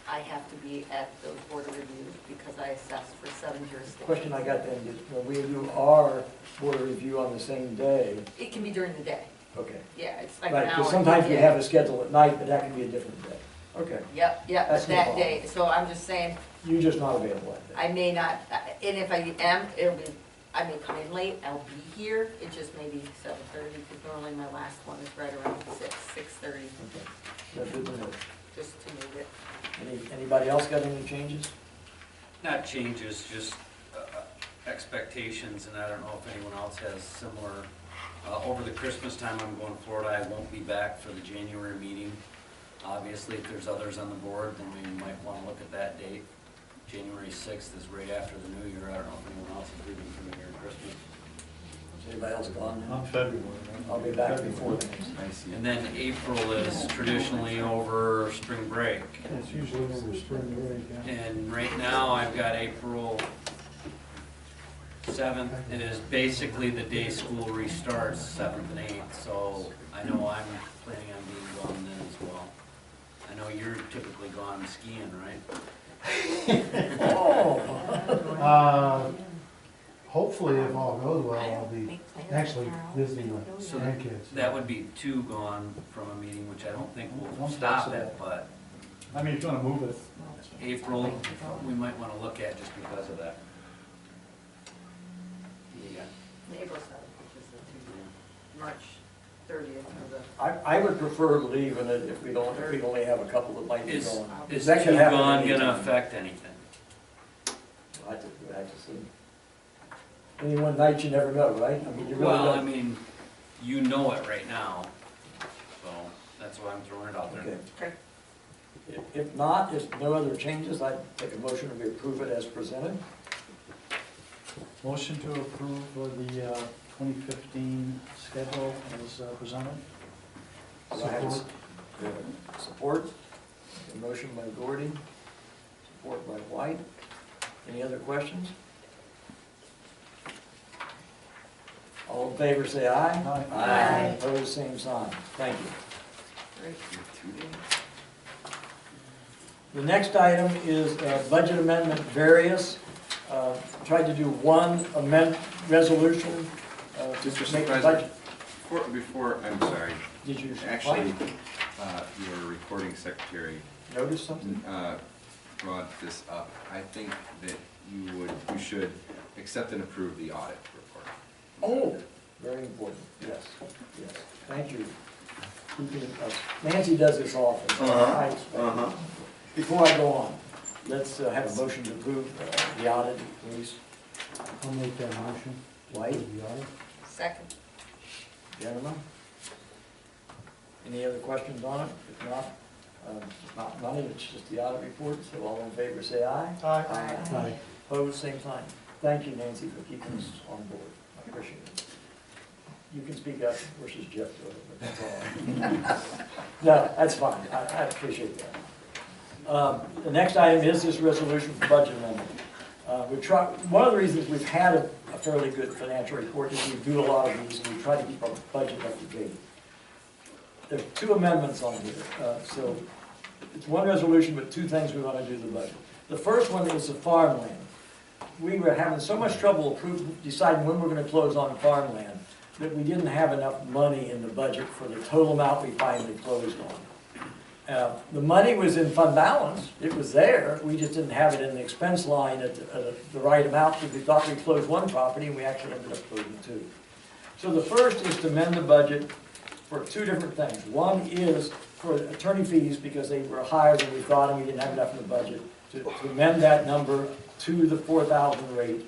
I have to be at those board of reviews because I assess for 7 jurisdictions. Question I got then is, when we do our board of review on the same day, It can be during the day, okay. yeah, it's like Right, an hour. because sometimes we have a schedule at night, but that can be a different day. Okay, Yep, but That's no that problem. day, so I'm just saying, you're just not available that day. I may not, and if I am, I may come in late, I'll be here, it just may be 7:30, because normally my last one is right around 6:30, Okay. That's good to know. just to move it. Anybody else got any changes? Not changes, just expectations, and I don't know if anyone else has similar. Over the Christmas time, I'm going to Florida. I won't be back for the January meeting. Obviously, if there's others on the board, then we might want to look at that date. January 6th is right after the New Year. I don't know if anyone else is leaving for New Year and Christmas. Is anybody else gone now? I'm February. I'll be back before then. And then April is traditionally over spring break. It's usually over spring break, yeah. And right now, I've got April 7th. It is basically the day school restarts, 7th and 8th, so I know I'm planning on being gone then as well. I know you're typically gone skiing, right? Oh. Hopefully, if all goes well, I'll be actually visiting my So grandkids. that would be 2 gone from a meeting, which I don't think will stop it, but I mean, if you wanna move it. April, we might want to look at just because of that. Yeah. April 7th, which is the Tuesday, March 30th, or the. I would prefer leaving it if we only have a couple that might be Is, going. is That 2 could happen gone anytime. gonna affect anything? I just see. Any one night you never know, right? I mean, you really Well, I don't. mean, you know it right now, so that's why I'm throwing it out there. Okay. Okay. If not, if no other changes, I'd take a motion to approve it as presented. Motion to approve the 2015 schedule as presented. Do I have a support? A motion by Gordy, support by White. Any other questions? All in favor, say aye. Aye. Opposed, same sign. Thank you. Great. The next item is budget amendment various. Tried to do one resolution to Mr. make the Supervisor, budget. before, I'm sorry, Did you actually, your recording secretary notice something? brought this up. I think that you should accept and approve the audit report. Oh, very important, yes, yes. Thank you. Nancy does this often. I expect. Before I go on, let's have a motion to approve the audit, please. I'll make that motion. White, The audit. Second. gentlemen. Any other questions on it? If not, none, it's just the audit report, so all in favor say aye. Aye. Aye. Opposed, same sign. Thank you, Nancy, for keeping us on board. I appreciate it. You can speak up versus Jeff, but that's all. No, that's fine. I appreciate that. The next item is this resolution for budget amendment. One of the reasons we've had a fairly good financial report is we do a lot of these and we try to keep our budget up to date. There's 2 amendments on here, so it's one resolution, but 2 things we want to do to the budget. The first one is the farmland. We were having so much trouble deciding when we're going to close on farmland that we didn't have enough money in the budget for the total amount we finally closed on. The money was in fund balance, it was there, we just didn't have it in the expense line at the right amount, because we thought we'd close 1 property and we actually ended up closing 2. So the first is to amend the budget for 2 different things. One is for attorney fees, because they were higher than we thought and we didn't have enough in the budget, to amend that number to the 4,000 rate.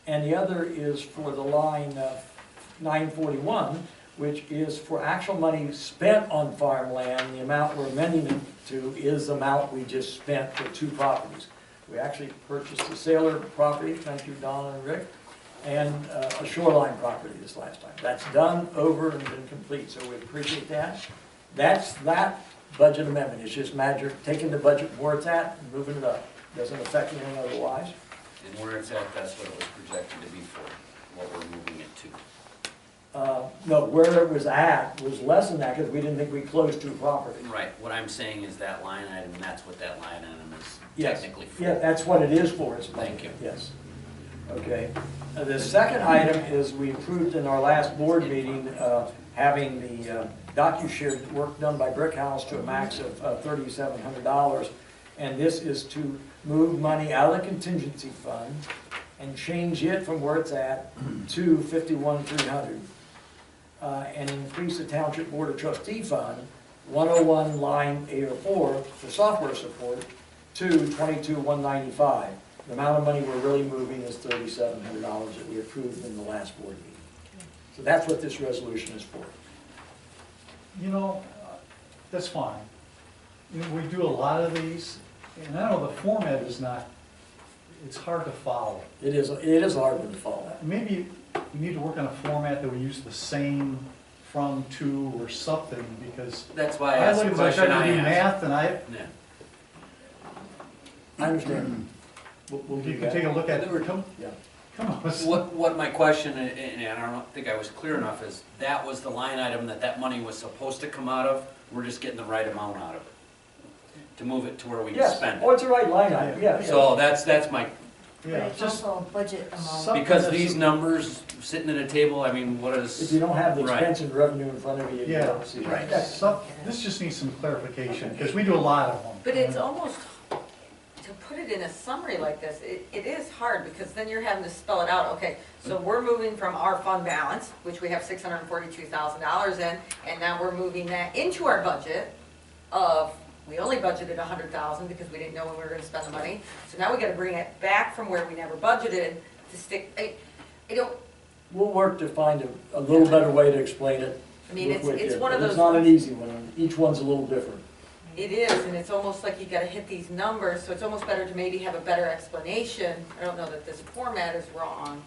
And the other is for the line 941, which is for actual money spent on farmland. The amount we're amending it to is the amount we just spent for 2 properties. We actually purchased the Sayler property, thank you Donna and Rick, and a shoreline property this last time. That's done, over, and been complete, so we appreciate that. That's that budget amendment. It's just matter taking the budget where it's at and moving it up. Doesn't affect anything otherwise. And where it's at, that's what it was projected to be for, what we're moving it to. No, where it was at was less than that because we didn't think we closed 2 properties. Right, what I'm saying is that line item, that's what that line item is Yes. technically for. Yeah, that's what it is for. It's Thank you. Yes. Okay. The second item is we approved in our last board meeting having the DocuShare work done by Brickhouse to a max of $3,700. And this is to move money out of the contingency fund and change it from where it's at to $51,300. And increase the Township Board of Trustee fund 101 line 804 for software support to 22,195. The amount of money we're really moving is $3,700 that we approved in the last board meeting. So that's what this resolution is for. You know, that's fine. You know, we do a lot of these, and I know the format is not, it's hard to follow. It is hard to follow. Maybe we need to work on a format that we use the same from, to, or something, because That's why I asked the look at question trying I to do asked. math, and Yeah. I understand. We'll do you can that. take a look at, Yeah. come on. What my question, and I don't think I was clear enough, is that was the line item that money was supposed to come out of, we're just getting the right amount out of it, to move it to where we can Yes, spend oh, it. it's the right line item, yeah. So that's my, But Yeah, it's just also a budget amount. some- because these numbers sitting at a table, I mean, what If is, you don't have the Right. expense and revenue in front of you, you Yeah. don't see it. Right. Yes. this just needs some clarification, because we do a lot of them. But it's almost, to put it in a summary like this, it is hard, because then you're having to spell it out, okay, so we're moving from our fund balance, which we have $642,000 in, and now we're moving that into our budget of, we only budgeted $100,000 because we didn't know when we were gonna spend the money, so now we gotta bring it back from where we never budgeted to stick, I don't, We'll work to find a little better way to explain it. I mean, with it's you. one of It's those not an ones- easy one, and each one's a little different. it is, and it's almost like you gotta hit these numbers, so it's almost better to maybe have a better explanation. I don't know that this format is wrong,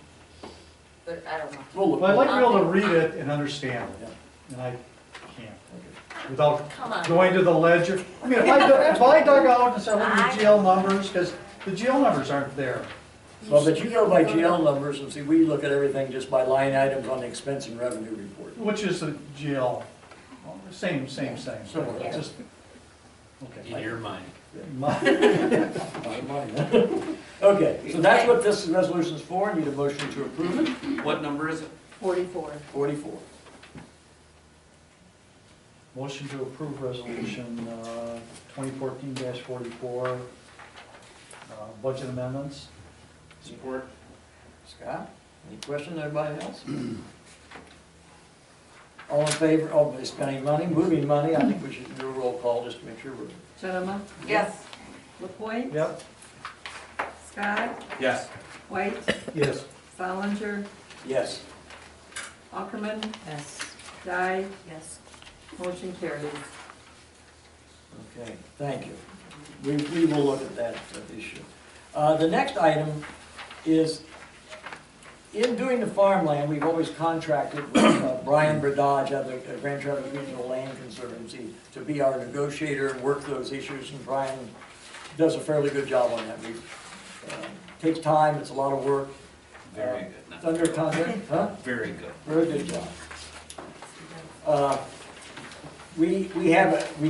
but I don't know. We'll Well, I'd like to be able to read it and understand it, and I can't, without Come on. going to the ledger. I mean, if I dug out and said, look at the GL numbers, because the GL numbers aren't there. Well, but you go by GL numbers, and see, we look at everything just by line items on the expense and revenue report. Which is the GL, well, same, Similar. it's just, in okay. your mind? Okay, so that's what this resolution is for, need a motion to approve it, What number is it? 44. 44. Motion to approve resolution 2014-44, budget amendments. Support. Scott, any questions, everybody else? All in favor of spending money, moving money, I think we should do a roll call just to make sure we're. Gentlemen, Yes, LaPointe, Yep. Scott, Yes. White, Yes. Solinger, Yes. Ackerman, Yes. Dye, Yes. motion carries. Okay, thank you. We will look at that issue. The next item is, in doing the farmland, we've always contracted with Brian Bradage of the Grand Traverse Regional Land Conservancy to be our negotiator and work those issues, and Brian does a fairly good job on that. Takes time, it's a lot of work. Very It's good. under contract, huh? Very good. Very good job. We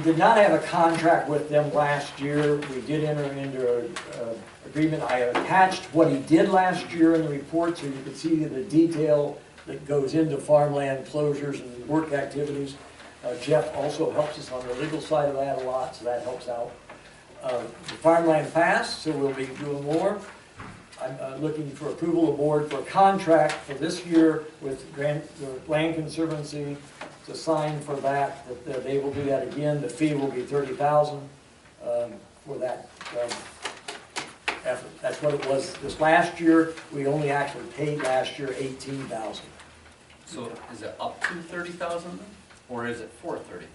did not have a contract with them last year. We did enter into an agreement. I attached what he did last year in the report so you could see the detail that goes into farmland closures and work activities. Jeff also helps us on the legal side of that a lot, so that helps out. The farmland passed, so we'll be doing more. I'm looking for approval of board for a contract for this year with the Land Conservancy to sign for that they will do that again. The fee will be $30,000 for that effort. That's what it was this last year. We only actually paid last year $18,000. So is it up to 30,000 or is it for 30,000?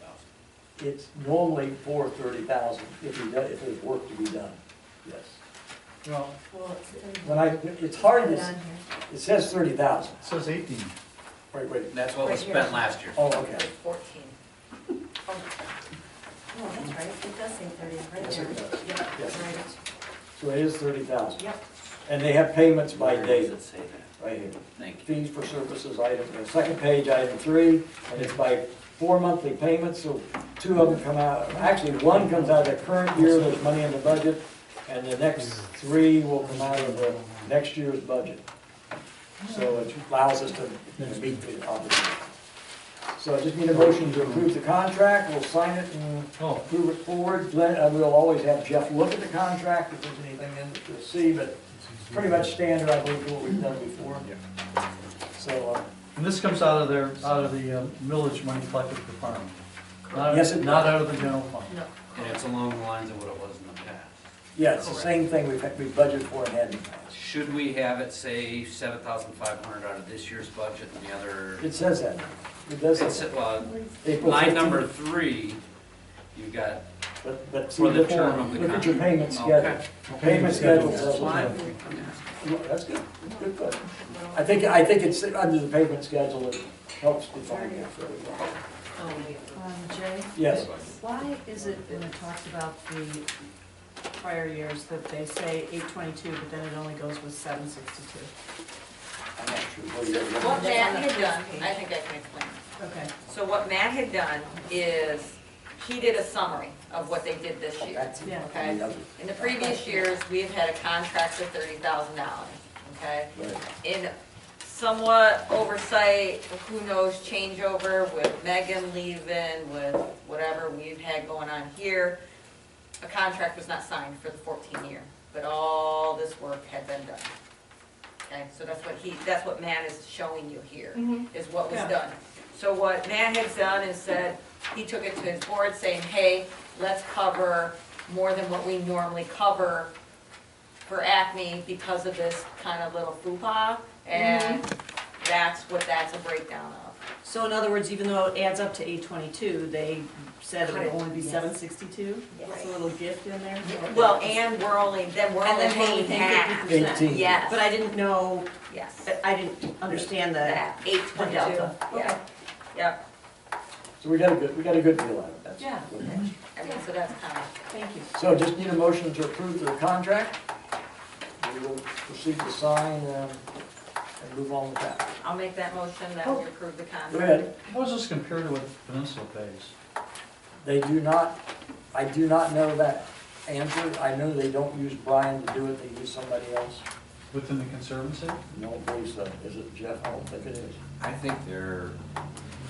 It's normally for $30,000 if there's work to be done. Yes. Well, Well, It's hard put it to, on here. it says 30,000. it says 18. Wait. That's what was Right here. spent last year. Oh, okay. 14. Oh, that's right, it does say 30, right Yes, there. it does. Yep, Yes. right. So it is 30,000. Yep. And they have payments by Where date, does it say that? right here. Thank you. Fees for services, item, the second page, item 3, and it's by 4 monthly payments, so 2 of them come out, actually 1 comes out of the current year, there's money in the budget, and the next 3 will come out of the next year's budget. So it allows us to meet the obligation. So I just need a motion to approve the contract, we'll sign it and approve it forward. We'll always have Jeff look at the contract if there's anything in it to see, but it's pretty much standard, I believe, what we've done before. So, And this comes out of the millage money collected for farming. Not out of the general fund. No. And it's along the lines of what it was in the past. Yeah, it's the same thing we budgeted for and had in the past. Should we have it say 7,500 out of this year's budget and the other? It says that. It does It's, say. well, April line 15th. number 3, you've got But see, for the look term of the look at your contract. payment schedule. Okay. Payment schedule says That's why what. I'm asking. Well, that's good, good, good. I think it's under the payment schedule, it helps define it fairly well. Jay? Yes, Why is it when it talks about the prior years that they say 822, but then it only goes with 762? I'm not sure. What Matt had done, I think I can explain. Okay. So what Matt had done is, he did a summary of what they did this year. Yeah. Okay? In the previous years, we've had a contract for $30,000, okay? Right. In somewhat oversight, who knows, changeover with Megan leaving, with whatever we've had going on here, a contract was not signed for the 14 year, but all this work had been done. Okay, so that's what Matt is showing you here, is what was Yeah. done. So what Matt has done is said, he took it to his board saying, hey, let's cover more than what we normally cover for Acme because of this kind of little foo-ha, and that's a breakdown of. So in other words, even though it adds up to 822, they said it would Cut it. only be 762? Yes. It's a little gift in there? Well, and we're only paying half. 50%. Yes. But I didn't know, Yes. I didn't understand That, the 822, delta. yeah, yeah, So we got a good deal out of it. That's Yeah. good. I mean, so that's kind of. Thank you. So just need a motion to approve the contract. We will proceed to sign and move on with that. I'll make that motion that we approve the contract. Go ahead. How does this compare to what Peninsula pays? They do not, I do not know that answer. I know they don't use Brian to do it, they use somebody else. Within the Conservancy? No, please, is it Jeff? I don't think it is. I think they're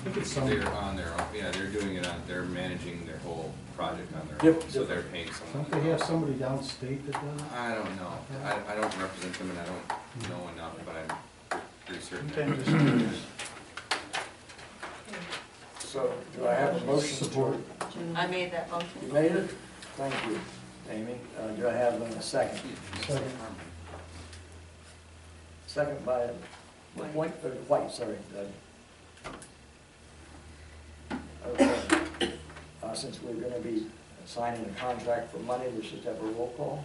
on their own, yeah, they're doing it on, they're managing their whole project on their own, so they're paying someone. Don't they have somebody downstate that does it? I don't know, I don't represent them and I don't know enough, but I'm pretty certain. Okay, just curious. So do I have a motion to Support. I made that You motion. made it? Thank you, Amy. Do I have a second? Second. Second by White, sorry. Okay. Since we're gonna be signing a contract for money, let's just have a roll call.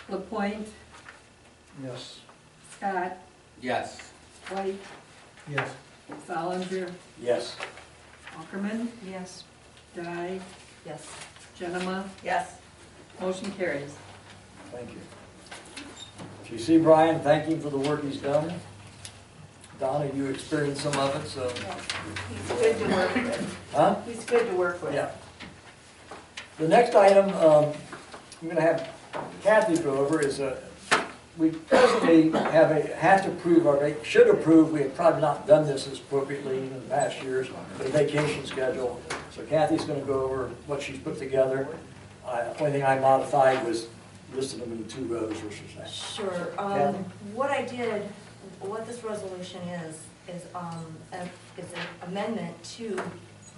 LaPointe, Yes. Scott, Yes. White, Yes. Solinger, Yes. Ackerman, Yes. Dye, Yes. Genema, Yes. motion carries. Thank you. So you see, Brian, thank him for the work he's done. Donna, you experienced some of it, so. He's good to work with. Huh? He's good to work with. Yeah. The next item, I'm gonna have Kathy go over is, we presently have to approve should approve, we have probably not done this as appropriately in the past years, but a vacation schedule. So Kathy's gonna go over what she's put together. Only thing I modified was listed them in 2 rows versus that. Sure. Kathy? What I did, what this resolution is an amendment to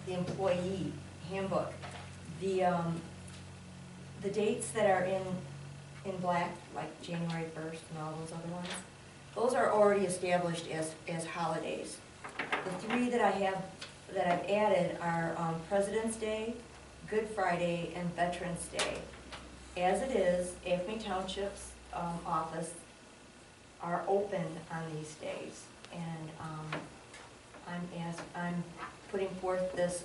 the employee handbook. The dates that are in black, like January 1st and all those other ones, those are already established as holidays. The 3 that I've added are President's Day, Good Friday, and Veterans Day. As it is, Acme Township's office are open on these days, and I'm putting forth this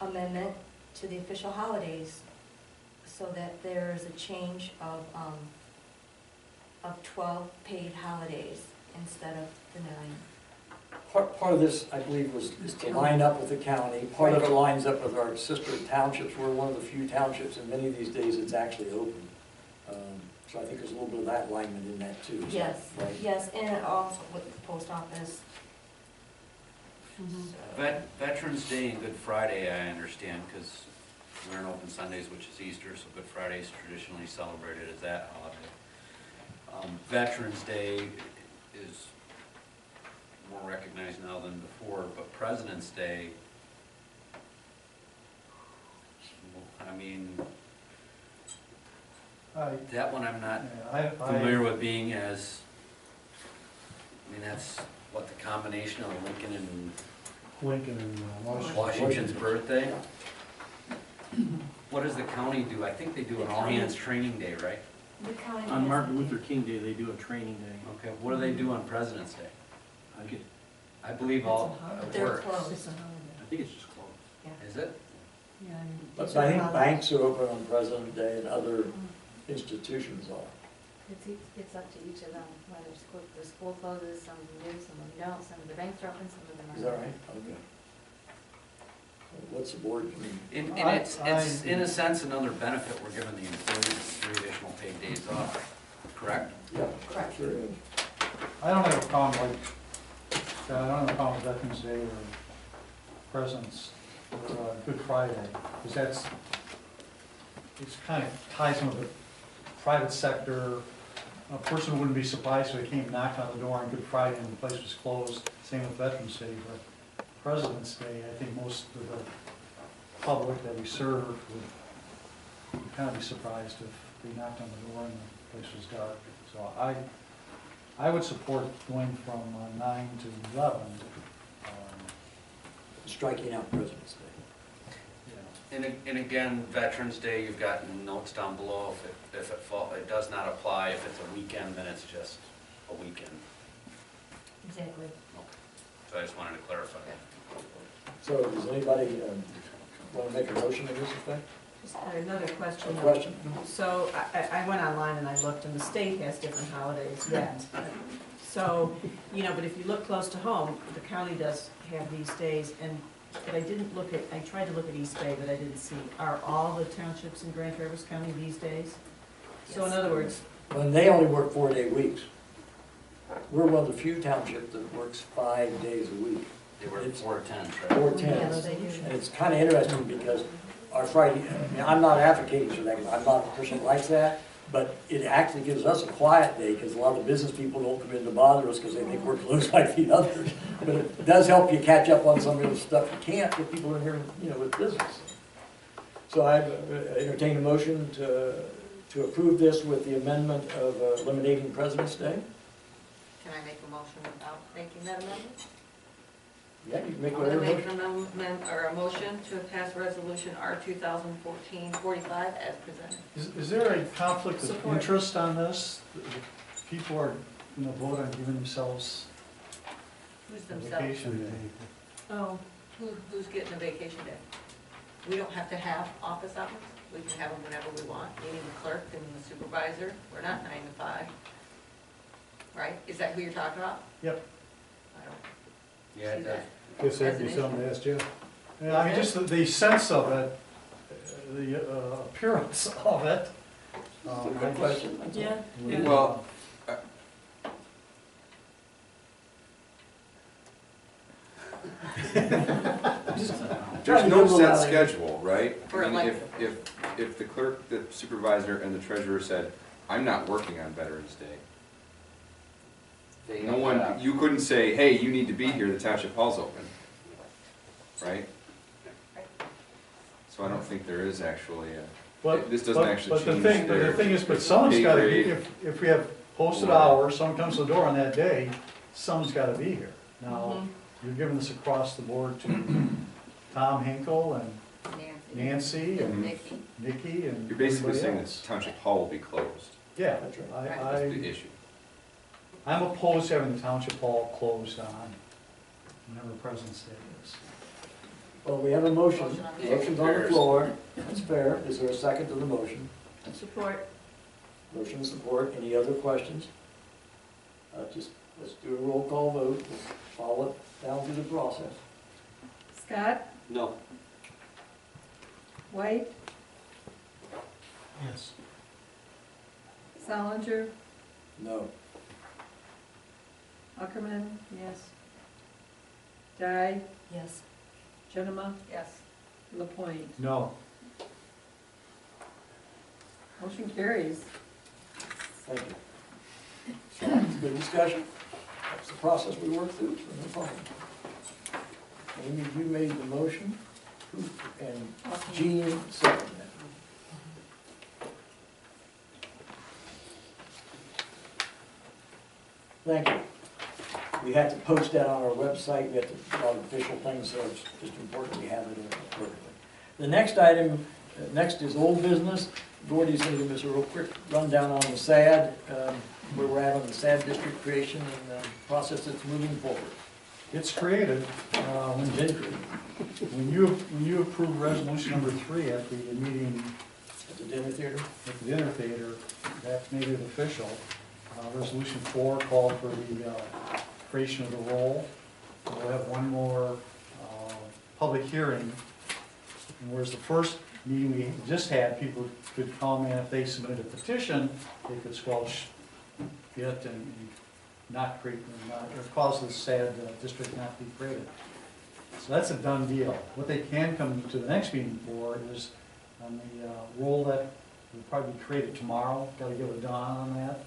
amendment to the official holidays so that there is a change of 12 paid holidays instead of the 9. Part of this, I believe, is to line up with the county. Part of it lines up with our sister townships. We're one of the few townships in many of these days it's actually open. So I think there's a little bit of that alignment in that too. Is Yes, that right? yes, and also with the post office. Veterans Day and Good Friday, I understand, because we're in open Sundays, which is Easter, so Good Friday is traditionally celebrated as that holiday. Veterans Day is more recognized now than before, but President's Day I mean, I, that one I'm not I, familiar with being as, I mean, that's what, the combination of Lincoln and Lincoln and Washington's birthday? What does the county do? I think they do an all-hands training day, right? The county On has Martin to do- Luther King Day, they do a training day. Okay, what do they do on President's Day? I get, I believe all, it They're works. closed. I think it's just closed. Is it? Yeah, I mean, But these I are think holidays. banks are open on President's Day and other institutions are. It's up to each of them, whether the school closes, some of them do, some of them don't, some of the banks are open, some of them aren't. Is that right? Okay. What's the board mean? And I- it's in a sense another benefit we're giving the employees, 3 additional paid days off, correct? Yeah, Correct. sure is. I don't have a problem like, I don't have a problem with Veterans Day or President's, or Good Friday, because that's, it's kind of ties in with the private sector. A person wouldn't be surprised if they came knocked on the door on Good Friday and the place was closed, same with Veterans Day, but President's Day, I think most of the public that we serve would kind of be surprised if they knocked on the door and the place was dark. So I would support going from 9 to 11. Striking out President's Day. And again, Veterans Day, you've got notes down below, it does not apply, if it's a weekend, then it's just a weekend. Exactly. So I just wanted to clarify. So does anybody want to make a motion to this effect? Just another question. A question? So I went online and I looked, and the state has different holidays yet. So, but if you look close to home, the county does have these days, but I didn't look at, I tried to look at East Bay, but I didn't see, are all the townships in Grand Traverse County these days? So in other words, Well, they only work 4-day weeks. We're one of the few townships that works 5 days a week. They were It's 4/10, right? 4/10. they do. And it's kind of interesting because our Friday, I mean, I'm not advocating for that, I'm not a person that likes that, but it actually gives us a quiet day because a lot of the business people don't come in to bother us because they think we're closed like the others. But it does help you catch up on some of the stuff you can't if people are here, with business. So I entertain a motion to approve this with the amendment of eliminating President's Day. Can I make a motion without making that amendment? Yeah, you can make I'm gonna whatever make motion. an amendment, or a motion to pass resolution R 2014-45 as presented. is there a conflict of Support. interest on this? People are, vote on giving themselves Who's a themselves? vacation day. oh, Who's getting a vacation day? We don't have to have office hours. We can have them whenever we want, meaning the clerk and the supervisor. We're not 9 to 5. Right? Is that who you're talking about? Yep. I don't Yeah, it see does. that. Guess that'd be something to ask Jeff. Yeah, I mean, just the sense of it, the appearance of it. Good question. That's all. yeah. Well, there's no set schedule, right? For I mean, elected. if the clerk, the supervisor, and the treasurer said, I'm not working on Veterans Day, no one, you couldn't say, hey, you need to be here, the township hall's open, right? So I don't think there is actually this doesn't actually change But the their thing is, but someone's pay gotta, grade. if we have posted hours, someone comes to the door on that day, someone's gotta be here. Now, you're giving this across the board to Tom Hinkle and Nancy and Nikki. Nikki and You're basically everybody saying else. that township hall will be closed, Yeah, That's right. that's the issue. I'm opposed to having the township hall closed on whenever President's Day is. Well, we have a motion. Motion on the Motion's on the floor. That's fair. Is there a second to the motion? Support. Motion and support. Any other questions? Let's do a roll call vote. Follow it down through the process. Scott, No. White, Yes. Solinger, No. Ackerman, yes. Dye, Yes. Genema, Yes. LaPointe. No. Motion carries. Thank you. So, it's good discussion. That's the process we work through, so no problem. Amy, you made the motion, and Jean seconded it. Thank you. We have to post that on our website, we have to, all the official things, so it's just important we have it appropriately. The next item, next is old business. Gordy's gonna give us a real quick rundown on the SAD, where we're at on the SAD district creation and the process that's moving forward. It's created, When's it created? when you approve resolution number 3 at the meeting At the dinner theater? at the dinner theater, that made it official. Resolution 4 called for the creation of the role. We'll have one more public hearing. And whereas the first meeting we just had, people could come in if they submitted a petition, they could squelch it and not create, or cause the SAD district not to be created. So that's a done deal. What they can come to the next meeting for is on the role that will probably be created tomorrow, got to give a dawn on that.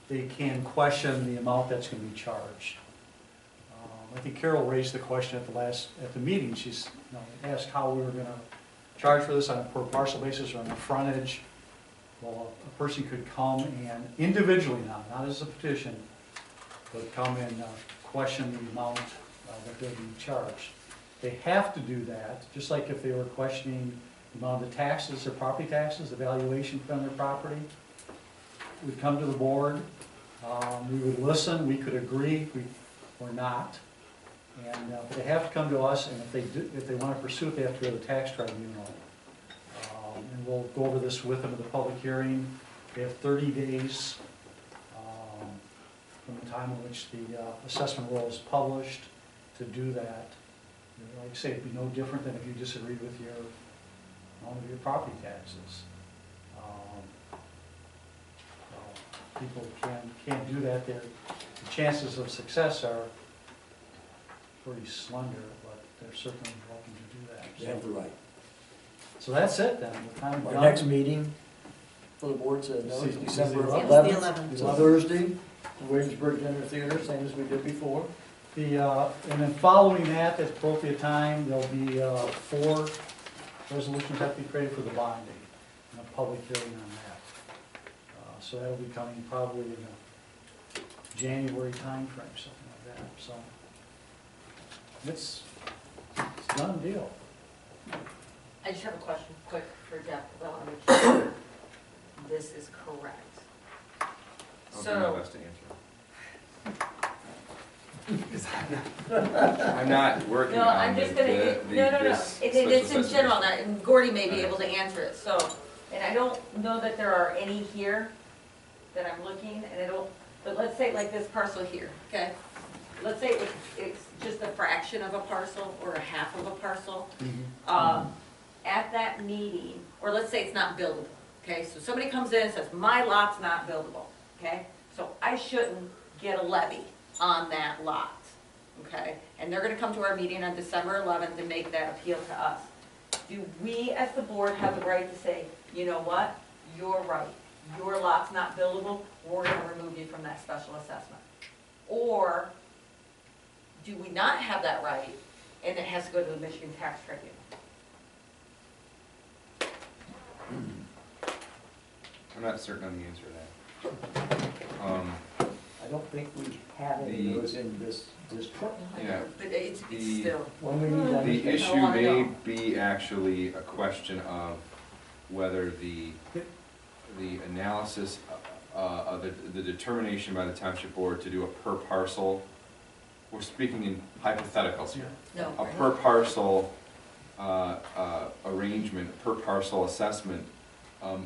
They can question the amount that's going to be charged. I think Carol raised the question at the meeting. She's asked how we were going to charge for this on a per parcel basis or on the frontage. Well, a person could come and individually now, not as a petition, but come and question the amount that they're being charged. They have to do that, just like if they were questioning the amount of the taxes, their property taxes, the valuation put on their property. We'd come to the board, we would listen, we could agree or not, and but they have to come to us, and if they want to pursue it, they have to go to the tax tribunal. And we'll go over this with them at the public hearing. They have 30 days from the time in which the assessment roll is published to do that. Like I say, it'd be no different than if you disagreed with your amount of your property taxes. So people can't do that. The chances of success are pretty slender, but they're certainly welcome to do that. You have the right. So that's it then. We're kind of Our done. next meeting for the board said no, it's December It's the 11th. 11th. It's a Thursday, the Williamsburg Dinner Theater, same as we did before. And then following that, at appropriate time, there'll be 4 resolutions have to be created for the bonding, and a public hearing on that. So that'll be coming probably in a January timeframe, something like that. So it's a done deal. I just have a question, quick, for Jeff, I want to make sure this is correct. I'll do my So, best to answer. I'm not working no, on I'm just gonna, this it's in special general, assessment. and Gordy may be Alright. able to answer it, so, and I don't know that there are any here that I'm looking, and I don't, but let's say like this parcel here, okay? Let's say it's just a fraction of a parcel or a half of a parcel. At that meeting, or let's say it's not buildable, okay? So somebody comes in and says, my lot's not buildable, okay? So I shouldn't get a levy on that lot, okay? And they're gonna come to our meeting on December 11th and make that appeal to us. Do we, as the board, have the right to say, you know what? You're right. Your lot's not buildable, we're gonna remove you from that special assessment? Or do we not have that right, and it has to go to the Michigan Tax Tribunal? I'm not certain on the answer to that. I don't think we have any of those in this district. Yeah. But it's The- still, When we need The that. issue wanna may know. be actually a question of whether the analysis of the determination by the township board to do a per parcel, we're speaking in hypotheticals here. no. A per parcel arrangement, per parcel assessment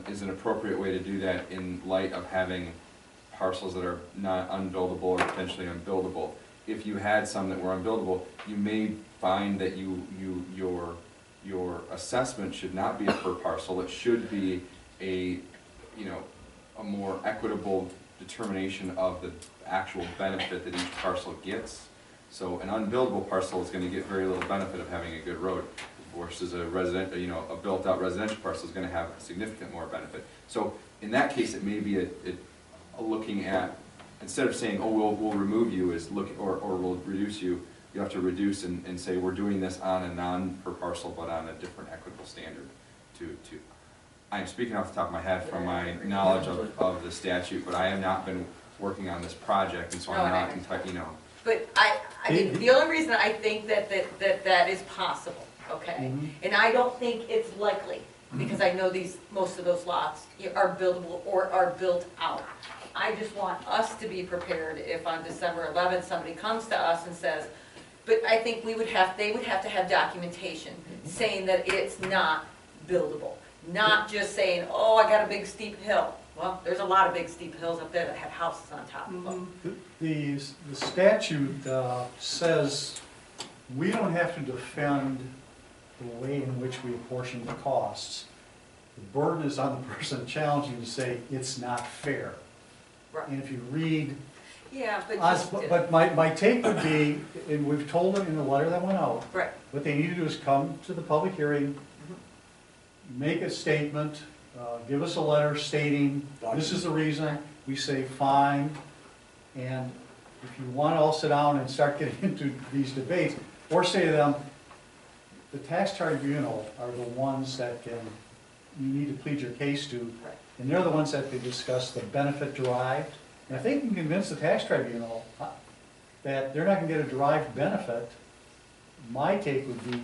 is an appropriate way to do that in light of having parcels that are not unbuildable or potentially unbuildable. If you had some that were unbuildable, you may find that your assessment should not be a per parcel. It should be a more equitable determination of the actual benefit that each parcel gets. So an unbuildable parcel is going to get very little benefit of having a good road, versus a built-out residential parcel is going to have a significant more benefit. So in that case, it may be a looking at, instead of saying, oh, we'll remove you, is look, or we'll reduce you, you have to reduce and say, we're doing this on a non-per parcel, but on a different equitable standard. I'm speaking off the top of my head from my knowledge of the statute, but I have not been working on this project, and so I'm not entirely, you know. But I mean, the only reason I think that is possible, okay? And I don't think it's likely, because I know most of those lots are buildable or are built out. I just want us to be prepared if on December 11th, somebody comes to us and says, but I think they would have to have documentation saying that it's not buildable. Not just saying, oh, I got a big steep hill. Well, there's a lot of big steep hills up there that have houses on top of them. The statute says we don't have to defend the way in which we apportion the costs. The burden is on the person challenging to say it's not fair. Right. And if you read, Yeah, but my take would be, and we've told them in the letter that went out, right. what they need to do is come to the public hearing, make a statement, give us a letter stating, this is the reason, we say fine, and if you want to all sit down and start getting into these debates, or say to them, the tax tribunal are the ones that you need to plead your case to, and they're the ones that they discuss the benefit derived. And if they can convince the tax tribunal that they're not going to get a derived benefit, my take would be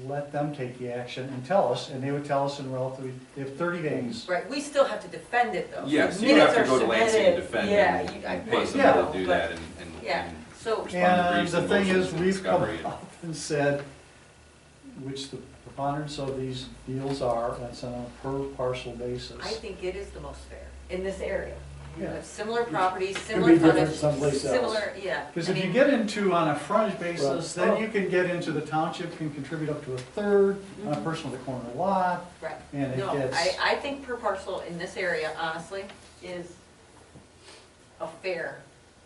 let them take the action and tell us, and they would tell us in relatively, they have 30 days. Right, we still have to defend it though. Yes, The you have to minutes go are to Lansing and submitted. defend Yeah, it, I and pay pay somebody bill, to do but- that, and Yeah, so, respond to And briefs the and thing motions is, and we've come discovery. up and said, which the preponderance of these deals are, that's on a per parcel basis. I think it is the most fair in this area. You Yeah. have similar properties, Could similar be different frontage, someplace else. similar, yeah. Because I if you mean, get into on a frontage basis, Right. then you can get into the township can contribute up to a third on a person with a corner lot, Right. and it No, gets. I think per parcel in this area, honestly, is a fair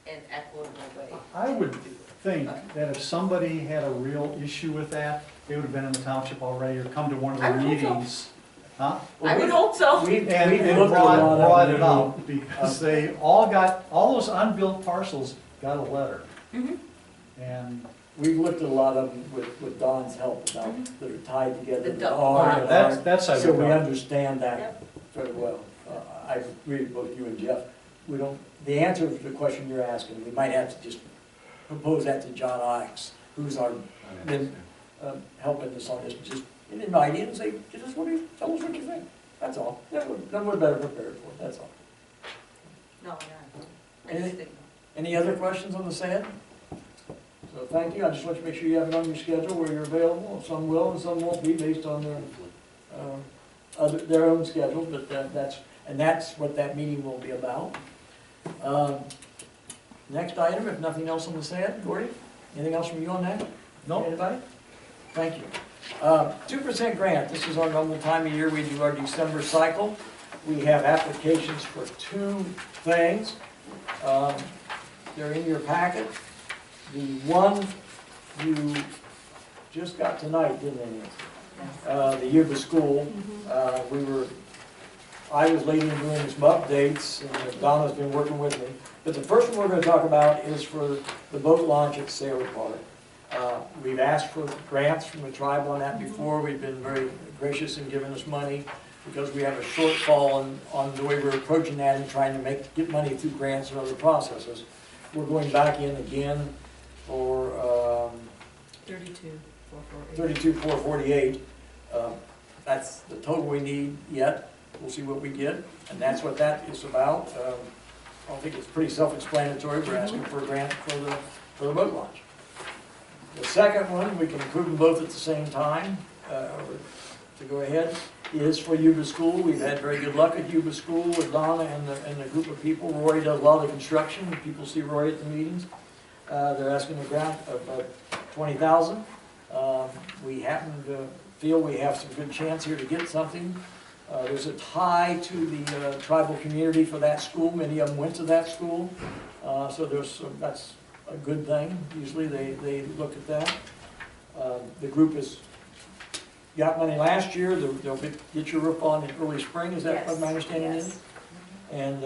and equitable way. I would think that if somebody had a real issue with that, they would have been in the township already or come to one of I the would hope so. meetings. Huh? I would hope so. We've And looked at a lot brought of it them. out, because they all those unbuilt parcels got a letter. Mhm. And We've looked at a lot of them with Don's help about, that are tied together. The that double are- lot. that's how So we we go. understand that Yep. very well. I agree with both you and Jeff. We don't, the answer to the question you're asking, we might have to just propose that to John Ives, who's been helping us on this, just invite him and say, tell us what you think. That's all. Then we're better prepared for it, that's all. No, I just think. Any other questions on the SAD? So thank you, I just want to make sure you have it on your schedule where you're available. Some will and some won't be based on their own schedules, but that's what that meeting will be about. Next item, if nothing else on the SAD, Gordy, anything else from you on that? No. Anybody? Thank you. 2% grant, this is our normal time of year, we do our December cycle. We have applications for two things. They're in your packet. The one you just got tonight, didn't you? The Yuba School. I was late in doing some updates, and Donna's been working with me. But the first one we're going to talk about is for the boat launch at Sayler Park. We've asked for grants from the tribe on that before. We've been very gracious in giving us money because we have a shortfall on the way we're approaching that and trying to get money through grants and other processes. We're going back in again for 32,448. That's the total we need yet. We'll see what we get, and that's what that is about. I think it's pretty self-explanatory. We're asking for a grant for the boat launch. The second one, we can approve them both at the same time, to go ahead, is for Yuba School. We've had very good luck at Yuba School with Donna and the group of people. Rory does a lot of the construction. People see Rory at the meetings. They're asking a grant of $20,000. We happen to feel we have some good chance here to get something. There's a tie to the tribal community for that school. Many of them went to that school. So that's a good thing. Usually they look at that. The group has got money last year. They'll get your roof on in early spring. Is that what my understanding is? And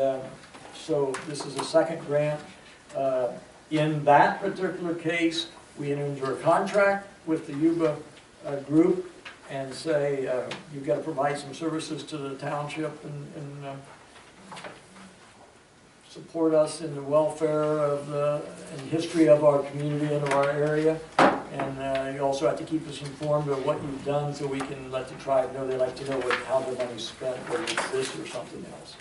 so this is a second grant. In that particular case, we enter into a contract with the Yuba group and say, you've got to provide some services to the township and support us in the welfare of and history of our community and of our area. And you also have to keep us informed of what you've done so we can let the tribe know. They like to know how their money's spent, whether it's this or something else.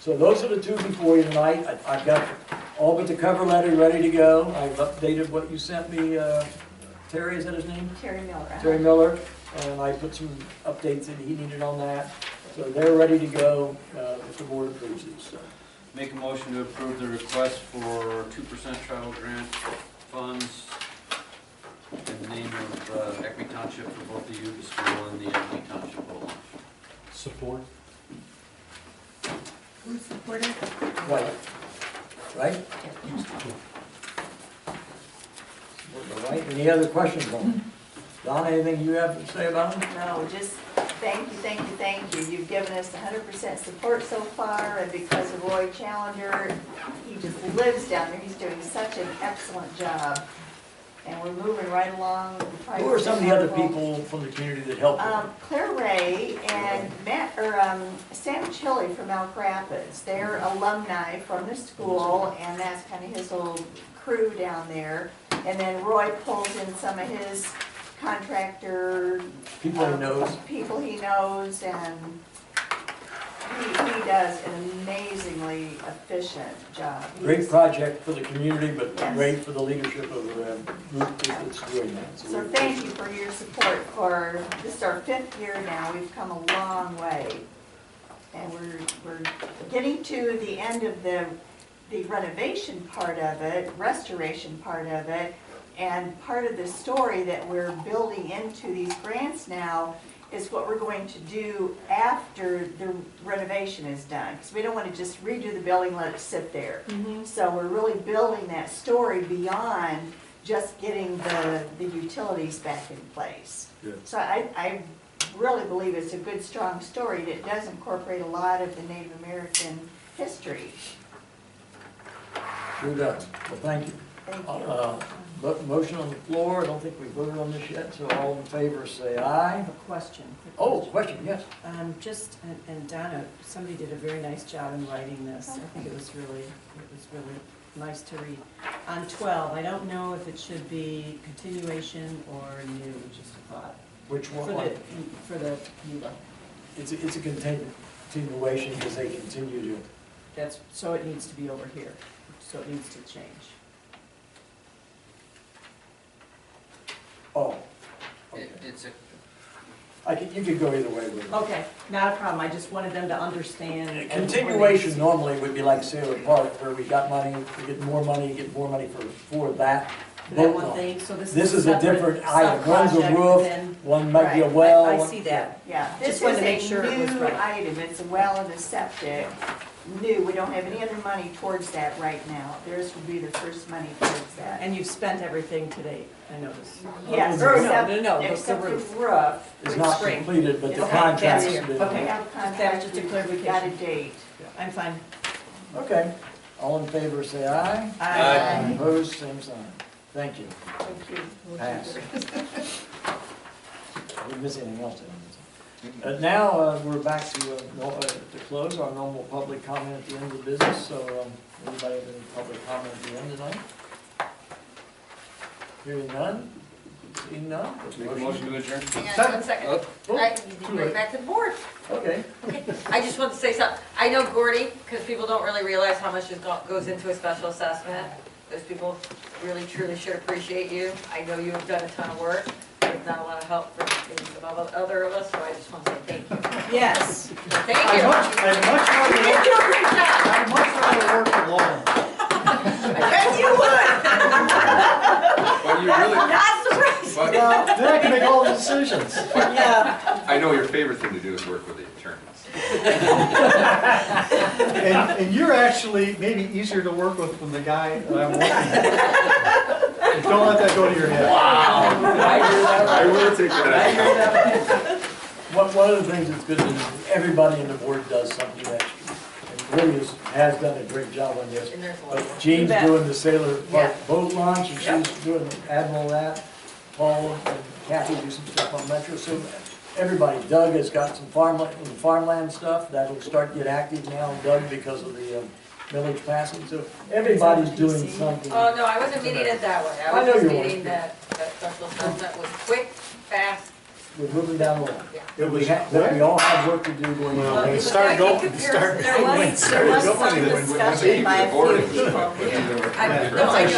So those are the two before you tonight. I've got all but the cover letter ready to go. I've updated what you sent me, Terry, is that his name? Terry Miller. Terry Miller, and I put some updates that he needed on that. So they're ready to go if the board approves these. So. Make a motion to approve the request for 2% travel grant funds in the name of Acme Township for both the Yuba School and the Acme Township boat launch. Support. Who supported? Right. Right? Right. Any other questions on it? Don, anything you have to say about it? No, just thank you, thank you, thank you. You've given us 100% support so far, and because of Roy Challenger, he just lives down there. He's doing such an excellent job. And we're moving right along. Who are some of the other people from the community that helped you? Claire Ray and Sam Chili from Elk Rapids. They're alumni from the school, and that's kind of his old crew down there. And then Roy pulls in some of his contractor People he knows. People he knows, and he does an amazingly efficient job. Great project for the community, but Yes. great for the leadership of the group that's doing that. So thank you for your support. For this is our 5th year now. We've come a long way, and we're getting to the end of the renovation part of it, restoration part of it, and part of the story that we're building into these grants now is what we're going to do after the renovation is done. Because we don't want to just redo the building, let it sit there. So we're really building that story beyond just getting the utilities back in place. Good. So I really believe it's a good, strong story that does incorporate a lot of the Native American history. Sure does. Well, thank you. Thank you. Motion on the floor. I don't think we voted on this yet, so all in favor say I aye. have a question. quick Oh, question, yes. And Donna, somebody did a very nice job in writing this. I think it was really nice to read. On 12, I don't know if it should be continuation or new, just a thought. Which one? For the Yuba. It's a continuation because they continue to. So it needs to be over here. So it needs to change. Oh. Okay. It's a You could go either way with it. Okay, not a problem. I just wanted them to understand. Continuation normally would be like Sayler Park, where we got money, we get more money for that. That one thing, so This is a different item. One's a sub-project roof, within- one might be a Right. well. I one- see that. Yeah, this Just is wanted to make a sure it was new right. item. It's a well and a septic. New, we don't have any other money towards that right now. Theirs would be the first money towards that. And you've spent everything to date, I noticed. Yes, Or except, no, the except the roof. roof. It's not spring. completed, but the Okay, contract's that's been. here. We Okay. have a That was contract, just a we've got a clarification. date. I'm fine. Okay, all in favor say aye. Aye. Opposed, same sign. Thank you. Thank you. Pass. Didn't miss anything else. Now, we're back to close our normal public comment at the end of the business, so anybody have any public comment at the end tonight? Hearing none? Seeing none? Make a motion to adjourn. Hang on 1 second. Oh, I need to bring it back to the board. okay. I just want to say something. I know Gordy, because people don't really realize how much goes into a special assessment. Those people really truly should appreciate you. I know you have done a ton of work. There's not a lot of help for some of other of us, so I just want to say thank you. Yes. Thank you. I'd much rather You work, do a great job. I'd much rather work alone. I bet you would. But you really, Not surprised. but Then I can make all the decisions. Yeah. I know your favorite thing to do is work with the attorneys. And you're actually maybe easier to work with than the guy that I'm working with. Don't let that go to your head. I will take that. One of the things that's good is everybody in the board does something extra. And Lily has done a great job on this. And there's a lot of But work. Jean's You bet. doing the Sayler Yeah. Park boat launch, and she's doing Admiral that. Paul and Kathy do some stuff on Metro. So everybody, Doug has got some farmland stuff that'll start to get active now. Doug, because of the millage passing, so everybody's doing something. Oh, no, I wasn't meaning it that way. I I was know just you weren't. meaning that special assessment was quick, fast. We're moving down the line. Yeah. But we all have work to do going Well, forward. they start going, There was There was some discussion by a few people. I, no, I know.